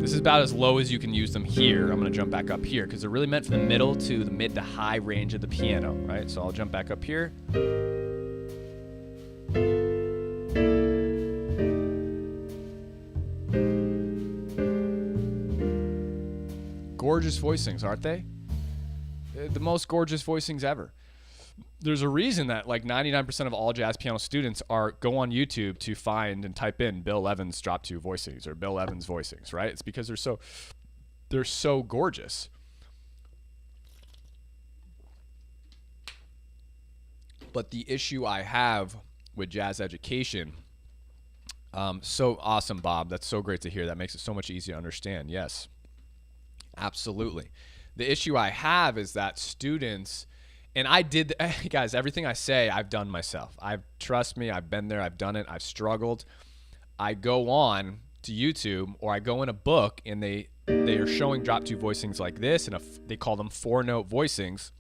This is about as low as you can use them here. I'm going to jump back up here because they're really meant for the middle to the mid to high range of the piano, right? So I'll jump back up here. Gorgeous voicings, aren't they? The most gorgeous voicings ever. There's a reason that like 99% of all jazz piano students go on YouTube to find and type in Bill Evans drop 2 voicings or Bill Evans voicings, right? It's because they're so gorgeous. But the issue I have with jazz education, so awesome, Bob. That's so great to hear. That makes it so much easier to understand. Yes, absolutely. The issue I have is that students, and guys, everything I say, I've done myself. Trust me, I've been there, I've done it, I've struggled. I go on to YouTube or I go in a book and they are showing drop 2 voicings like this, and they call them 4-note voicings.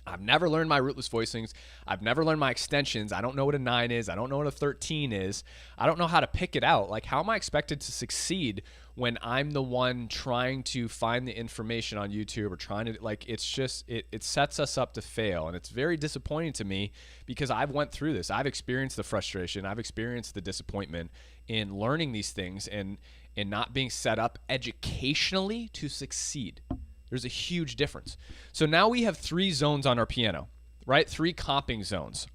I've never learned my rootless voicings. I've never learned my extensions. I don't know what a 9 is. I don't know what a 13 is. I don't know how to pick it out. Like, how am I expected to succeed when I'm the one trying to find the information on YouTube or trying to, like, it's just, it sets us up to fail. And it's very disappointing to me because I've went through this. I've experienced the frustration. I've experienced the disappointment in learning these things and not being set up educationally to succeed. There's a huge difference. So now we have 3 zones on our piano, right? 3 comping zones.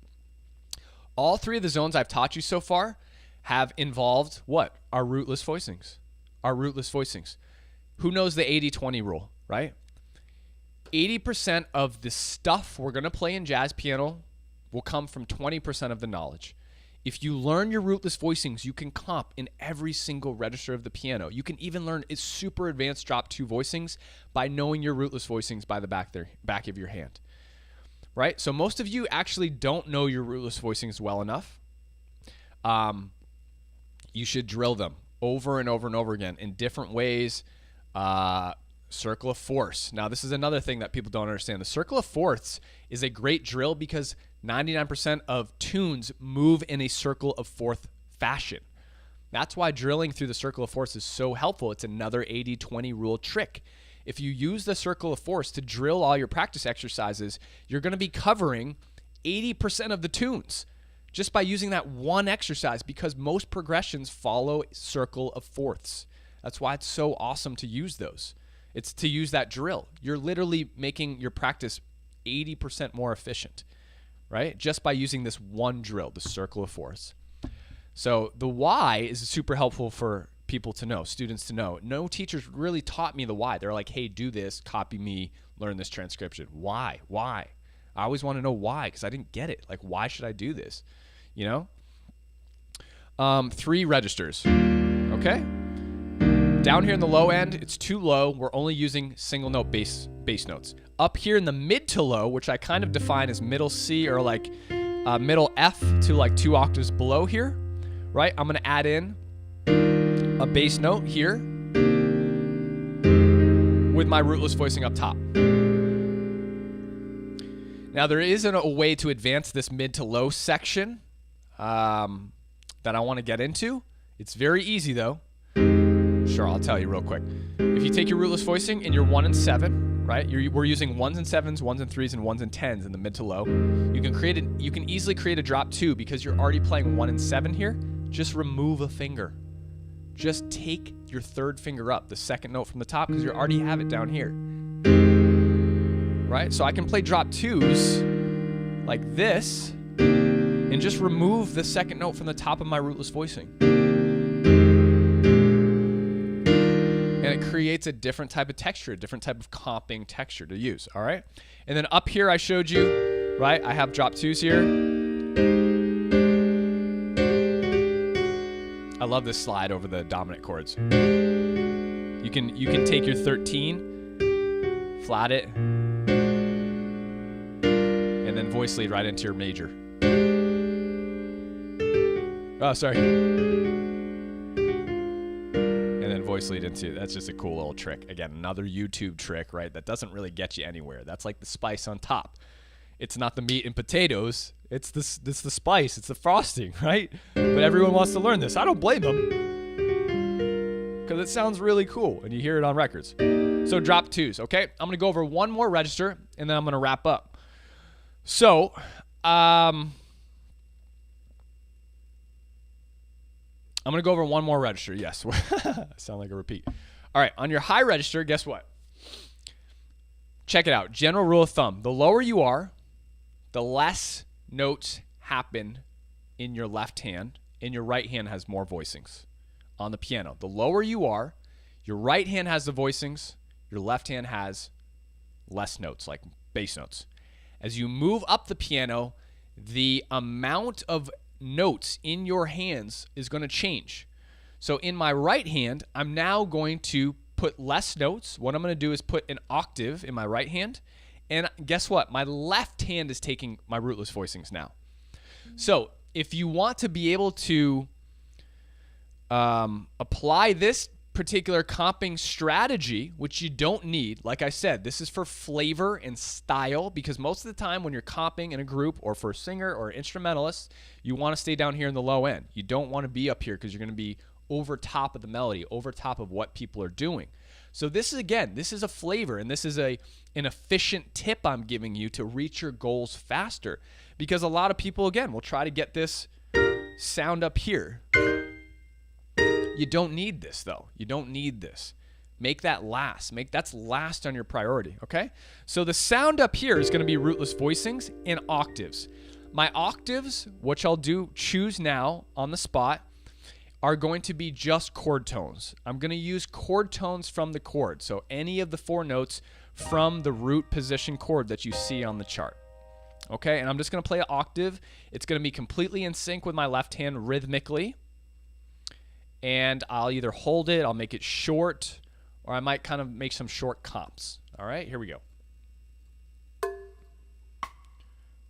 All 3 of the zones I've taught you so far have involved what? Our rootless voicings. Our rootless voicings. Who knows the 80-20 rule, right? 80% of the stuff we're going to play in jazz piano will come from 20% of the knowledge. If you learn your rootless voicings, you can comp in every single register of the piano. You can even learn its super advanced drop 2 voicings by knowing your rootless voicings by the back of your hand, right? So most of you actually don't know your rootless voicings well enough. You should drill them over and over and over again in different ways. Circle of fourths. Now, this is another thing that people don't understand. The circle of fourths is a great drill because 99% of tunes move in a circle of fourth fashion. That's why drilling through the circle of fourths is so helpful. It's another 80-20 rule trick. If you use the circle of fourths to drill all your practice exercises, you're going to be covering 80% of the tunes just by using that one exercise, because most progressions follow circle of fourths. That's why it's so awesome to use those. It's to use that drill. You're literally making your practice 80% more efficient, right? Just by using this one drill, the circle of fourths. So the why is super helpful for people to know, students to know. No teachers really taught me the why. They're like, hey, do this, copy me, learn this transcription. Why? Why? I always want to know why, because I didn't get it. Like, why should I do this? You know? 3 registers, okay? Down here in the low end, it's too low. We're only using single note bass notes. Up here in the mid to low, which I kind of define as middle C or like middle F to like 2 octaves below here, right? I'm going to add in a bass note here with my rootless voicing up top. Now, there isn't a way to advance this mid to low section that I want to get into. It's very easy, though. Sure, I'll tell you real quick. If you take your rootless voicing and you're 1 and 7, right? We're using 1s and 7s, 1s and 3s, and 1s and 10s in the mid to low. You can easily create a drop 2 because you're already playing 1 and 7 here. Just remove a finger. Just take your 3rd finger up, the 2nd note from the top, because you already have it down here. Right? So I can play drop 2s like this and just remove the 2nd note from the top of my rootless voicing. And it creates a different type of texture, a different type of comping texture to use, all right? And then up here I showed you, right? I have drop 2s here. I love this slide over the dominant chords. You can take your 13, flat it, and then voice lead right into your major. Oh, sorry. Voice lead into, that's just a cool little trick. Again, another YouTube trick, right? That doesn't really get you anywhere. That's like the spice on top. It's not the meat and potatoes. It's the spice. It's the frosting, right? But everyone wants to learn this. I don't blame them, because it sounds really cool and you hear it on records. So drop 2s, okay? I'm gonna go over one more register and then I'm gonna wrap up. So, I'm going to go over one more register. Yes. I sound like a repeat. All right. On your high register, guess what? Check it out. General rule of thumb. The lower you are, the less notes happen in your left hand, and your right hand has more voicings on the piano. The lower you are, your right hand has the voicings, your left hand has less notes, like bass notes. As you move up the piano, the amount of notes in your hands is going to change. So in my right hand, I'm now going to put less notes. What I'm going to do is put an octave in my right hand. And guess what? My left hand is taking my rootless voicings now. So if you want to be able to apply this particular comping strategy, which you don't need, like I said, this is for flavor and style, because most of the time when you're comping in a group or for a singer or an instrumentalist, you want to stay down here in the low end. You don't want to be up here because you're going to be over top of the melody, over top of what people are doing. So this is, again, this is a flavor, and this is an efficient tip I'm giving you to reach your goals faster, because a lot of people, again, will try to get this sound up here. You don't need this, though. You don't need this. Make that last. That's last on your priority, okay? So the sound up here is going to be rootless voicings and octaves. My octaves, which I'll choose now on the spot, are going to be just chord tones. I'm going to use chord tones from the chord. So any of the 4 notes from the root position chord that you see on the chart. Okay, and I'm just going to play an octave. It's going to be completely in sync with my left hand rhythmically. And I'll either hold it, I'll make it short, or I might kind of make some short comps. All right, here we go.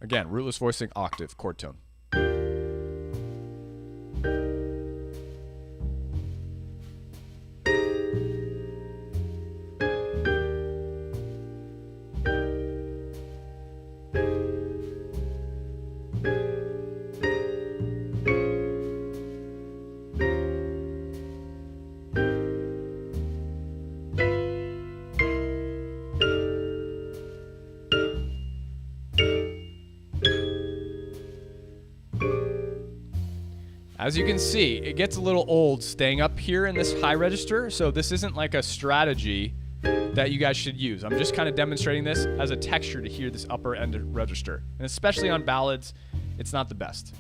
Again, rootless voicing, octave, chord tone. As you can see, it gets a little old staying up here in this high register, so this isn't like a strategy that you guys should use. I'm just kind of demonstrating this as a texture to hear this upper end register. And especially on ballads, it's not the best.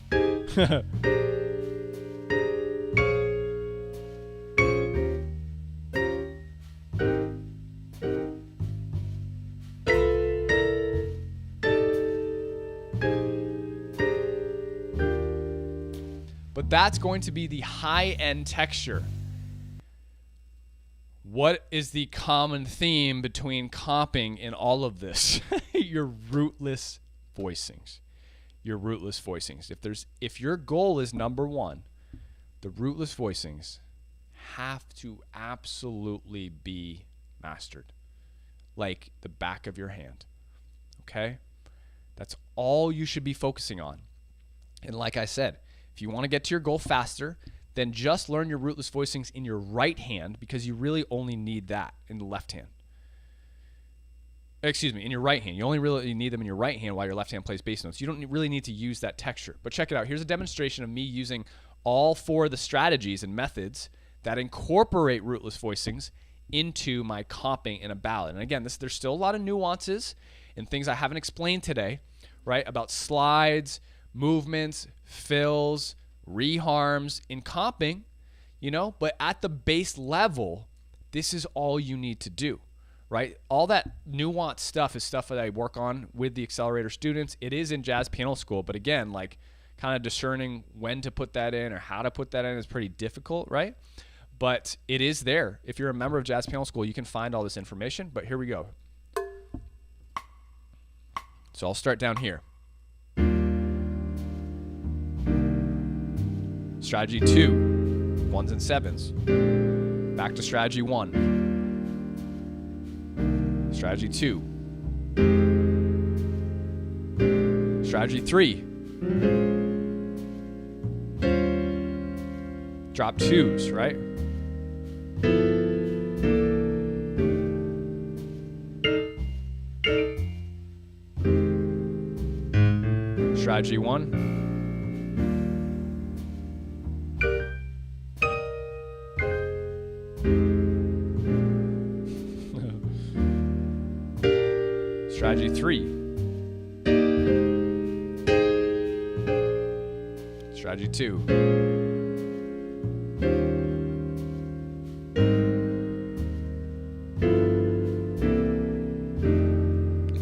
But that's going to be the high-end texture. What is the common theme between comping in all of this? Your rootless voicings. Your rootless voicings. If your goal is number one, the rootless voicings have to absolutely be mastered. Like the back of your hand. Okay? That's all you should be focusing on. And like I said, if you want to get to your goal faster, then just learn your rootless voicings in your right hand, because you really only need that in the left hand. Excuse me, in your right hand. You only really need them in your right hand while your left hand plays bass notes. You don't really need to use that texture. But check it out. Here's a demonstration of me using all four of the strategies and methods that incorporate rootless voicings into my comping in a ballad. And again, there's still a lot of nuances and things I haven't explained today, right? About slides, movements, fills, reharms in comping, but at the base level, this is all you need to do, right? All that nuanced stuff is stuff that I work on with the Accelerator students. It is in jazz piano school, but again, like kind of discerning when to put that in or how to put that in is pretty difficult, right? But it is there. If you're a member of jazz piano school, you can find all this information, but here we go. So I'll start down here. Strategy 2, 1s and 7s. Back to strategy 1. Strategy 2. Strategy 3. Drop 2s, right? Strategy 1. Strategy 3. Strategy 2.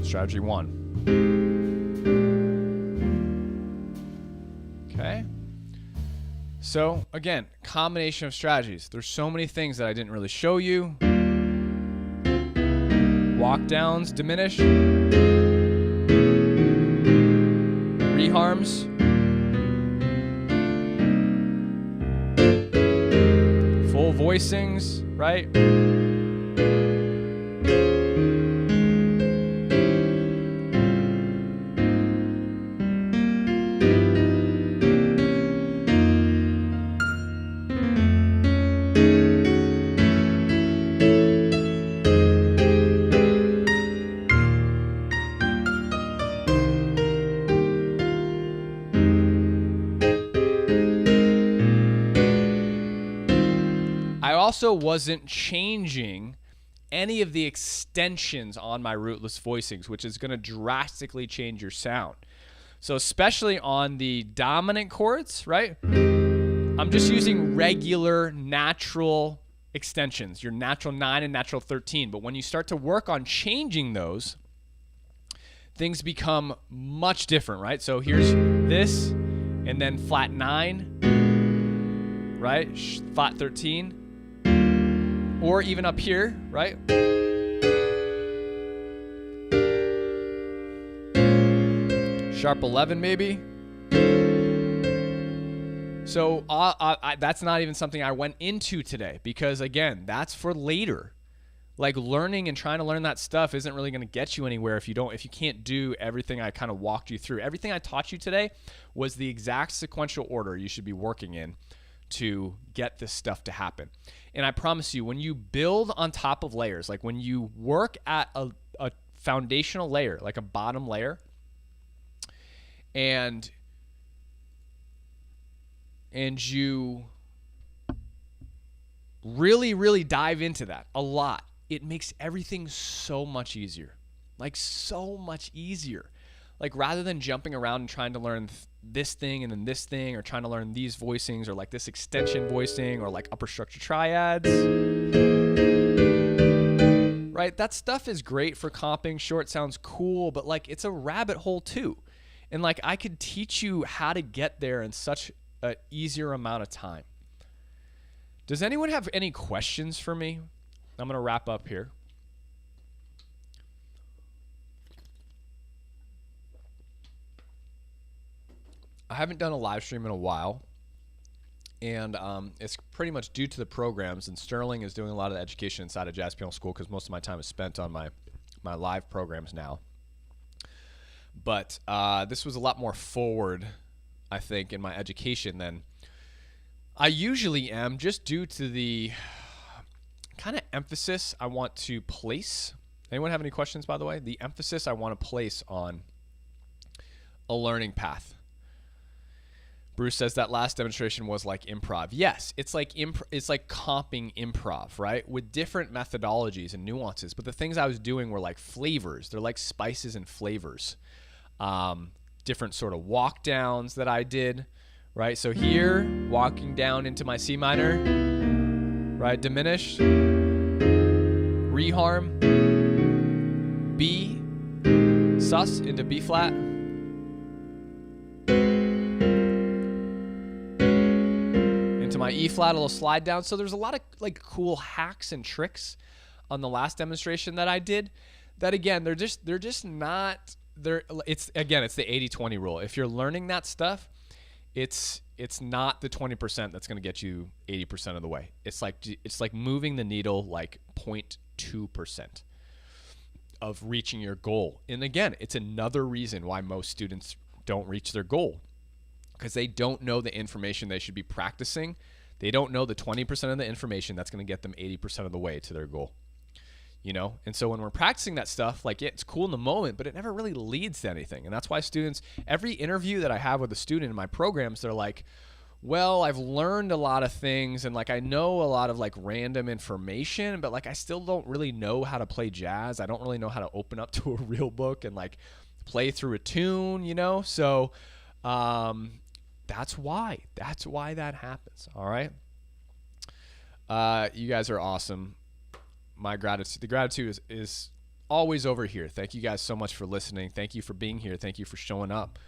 Strategy 1. Okay. So again, combination of strategies. There's so many things that I didn't really show you. Walk downs diminish. Reharms. Full voicings, right? Also wasn't changing any of the extensions on my rootless voicings, which is going to drastically change your sound. So especially on the dominant chords, right? I'm just using regular natural extensions, your natural 9 and natural 13. But when you start to work on changing those, things become much different, right? So here's this, and then flat 9, right? Flat 13. Or even up here, right? Sharp 11 maybe. So that's not even something I went into today, because again, that's for later. Like learning and trying to learn that stuff isn't really going to get you anywhere if you can't do everything I kind of walked you through. Everything I taught you today was the exact sequential order you should be working in to get this stuff to happen. And I promise you, when you build on top of layers, like when you work at a foundational layer, like a bottom layer, and and you really, really dive into that a lot, it makes everything so much easier. Like so much easier. Like rather than jumping around and trying to learn this thing and then this thing, or trying to learn these voicings, or like this extension voicing, or like upper structure triads. Right? That stuff is great for comping. Sure, it sounds cool, but like it's a rabbit hole too. And like I could teach you how to get there in such an easier amount of time. Does anyone have any questions for me? I'm going to wrap up here. I haven't done a live stream in a while, and it's pretty much due to the programs, and Sterling is doing a lot of the education inside of Jazz Piano School because most of my time is spent on my live programs now. But this was a lot more forward, I think, in my education than I usually am, just due to the kind of emphasis I want to place. Anyone have any questions, by the way? The emphasis I want to place on a learning path. Bruce says that last demonstration was like improv. Yes, it's like it's like comping improv, right? With different methodologies and nuances. But the things I was doing were like flavors. They're like spices and flavors. Different sort of walk downs that I did, right? So here, walking down into my C minor, right? Diminished, reharm, B, sus into B flat, into my E flat, a little slide down. So there's a lot of like cool hacks and tricks on the last demonstration that I did that, again, they're just not there. It's the 80-20 rule. If you're learning that stuff, it's not the 20% that's going to get you 80% of the way. It's like moving the needle like 0.2% of reaching your goal. And again, it's another reason why most students don't reach their goal, because they don't know the information they should be practicing. They don't know the 20% of the information that's going to get them 80% of the way to their goal. You know? And so when we're practicing that stuff, like it's cool in the moment, but it never really leads to anything. And that's why students, every interview that I have with a student in my programs, they're like, well, I've learned a lot of things and like I know a lot of like random information, but like I still don't really know how to play jazz. I don't really know how to open up to a real book and like play through a tune, you know? So that's why that happens. All right. You guys are awesome. The gratitude is always over here. Thank you guys so much for listening. Thank you for being here. Thank you for showing up.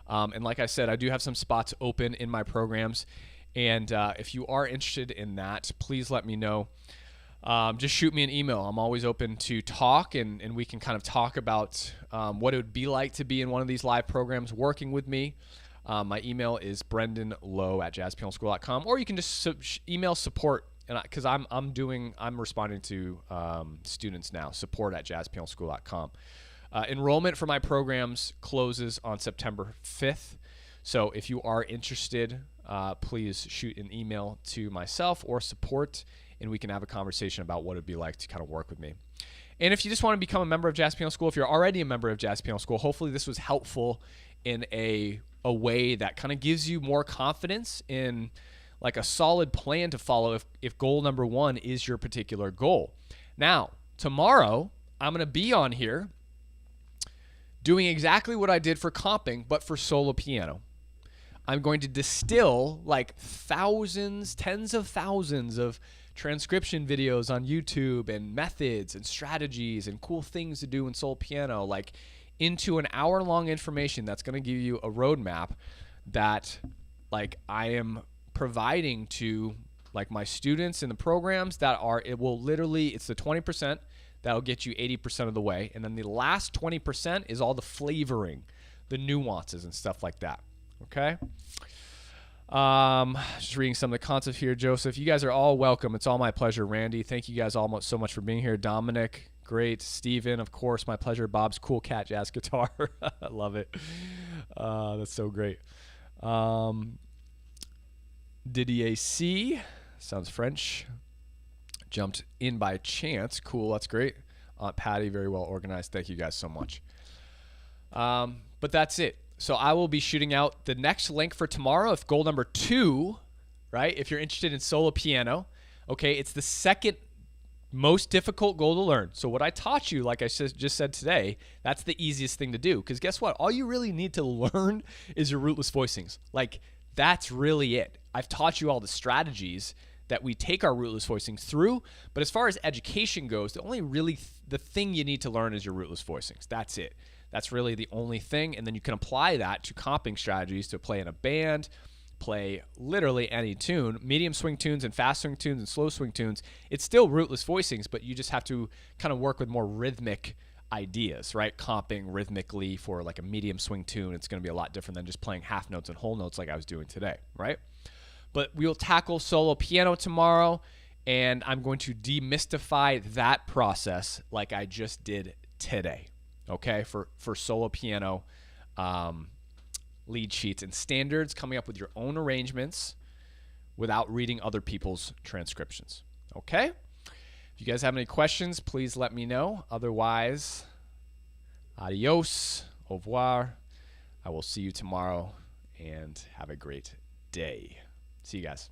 And like I said, I do have some spots open in my programs. And if you are interested in that, please let me know. Just shoot me an email. I'm always open to talk, and we can kind of talk about what it would be like to be in one of these live programs working with me. My email is brendanlowe@jazzpianoschool.com, or you can just email support. Because I'm responding to students now, support@jazzpianoschool.com. Enrollment for my programs closes on September 5th. So if you are interested, please shoot an email to myself or support, and we can have a conversation about what it'd be like to kind of work with me. And if you just want to become a member of Jazz Piano School, if you're already a member of Jazz Piano School, hopefully this was helpful in a way that kind of gives you more confidence in like a solid plan to follow if goal number one is your particular goal. Now, tomorrow, I'm going to be on here doing exactly what I did for comping, but for solo piano. I'm going to distill like thousands, tens of thousands of transcription videos on YouTube and methods and strategies and cool things to do in solo piano, like into an hour-long information that's going to give you a roadmap that like I am providing to like my students in the programs that are, it's the 20% that'll get you 80% of the way. And then the last 20% is all the flavoring, the nuances and stuff like that. Okay. Just reading some of the concepts here. Joseph, you guys are all welcome. It's all my pleasure. Randy, thank you guys all so much for being here. Dominic, great. Steven, of course, my pleasure. Bob's cool cat jazz guitar. I love it. That's so great. Didier C, sounds French, jumped in by chance. Cool, that's great. Aunt Patty, very well organized. Thank you guys so much. But that's it. So I will be shooting out the next link for tomorrow. If goal number 2, right? If you're interested in solo piano, okay, it's the second most difficult goal to learn. So what I taught you, like I just said today, that's the easiest thing to do. Because guess what? All you really need to learn is your rootless voicings. Like, that's really it. I've taught you all the strategies that we take our rootless voicings through. But as far as education goes, the only really the thing you need to learn is your rootless voicings. That's it. That's really the only thing. And then you can apply that to comping strategies to play in a band, play literally any tune, medium swing tunes and fast swing tunes and slow swing tunes. It's still rootless voicings, but you just have to kind of work with more rhythmic ideas, right? Comping rhythmically for like a medium swing tune, it's going to be a lot different than just playing half notes and whole notes like I was doing today, right? But we'll tackle solo piano tomorrow, and I'm going to demystify that process like I just did today, okay? For solo piano, lead sheets and standards, coming up with your own arrangements without reading other people's transcriptions. Okay? If you guys have any questions, please let me know. Otherwise, adios, au revoir. I will see you tomorrow, and have a great day. See you guys.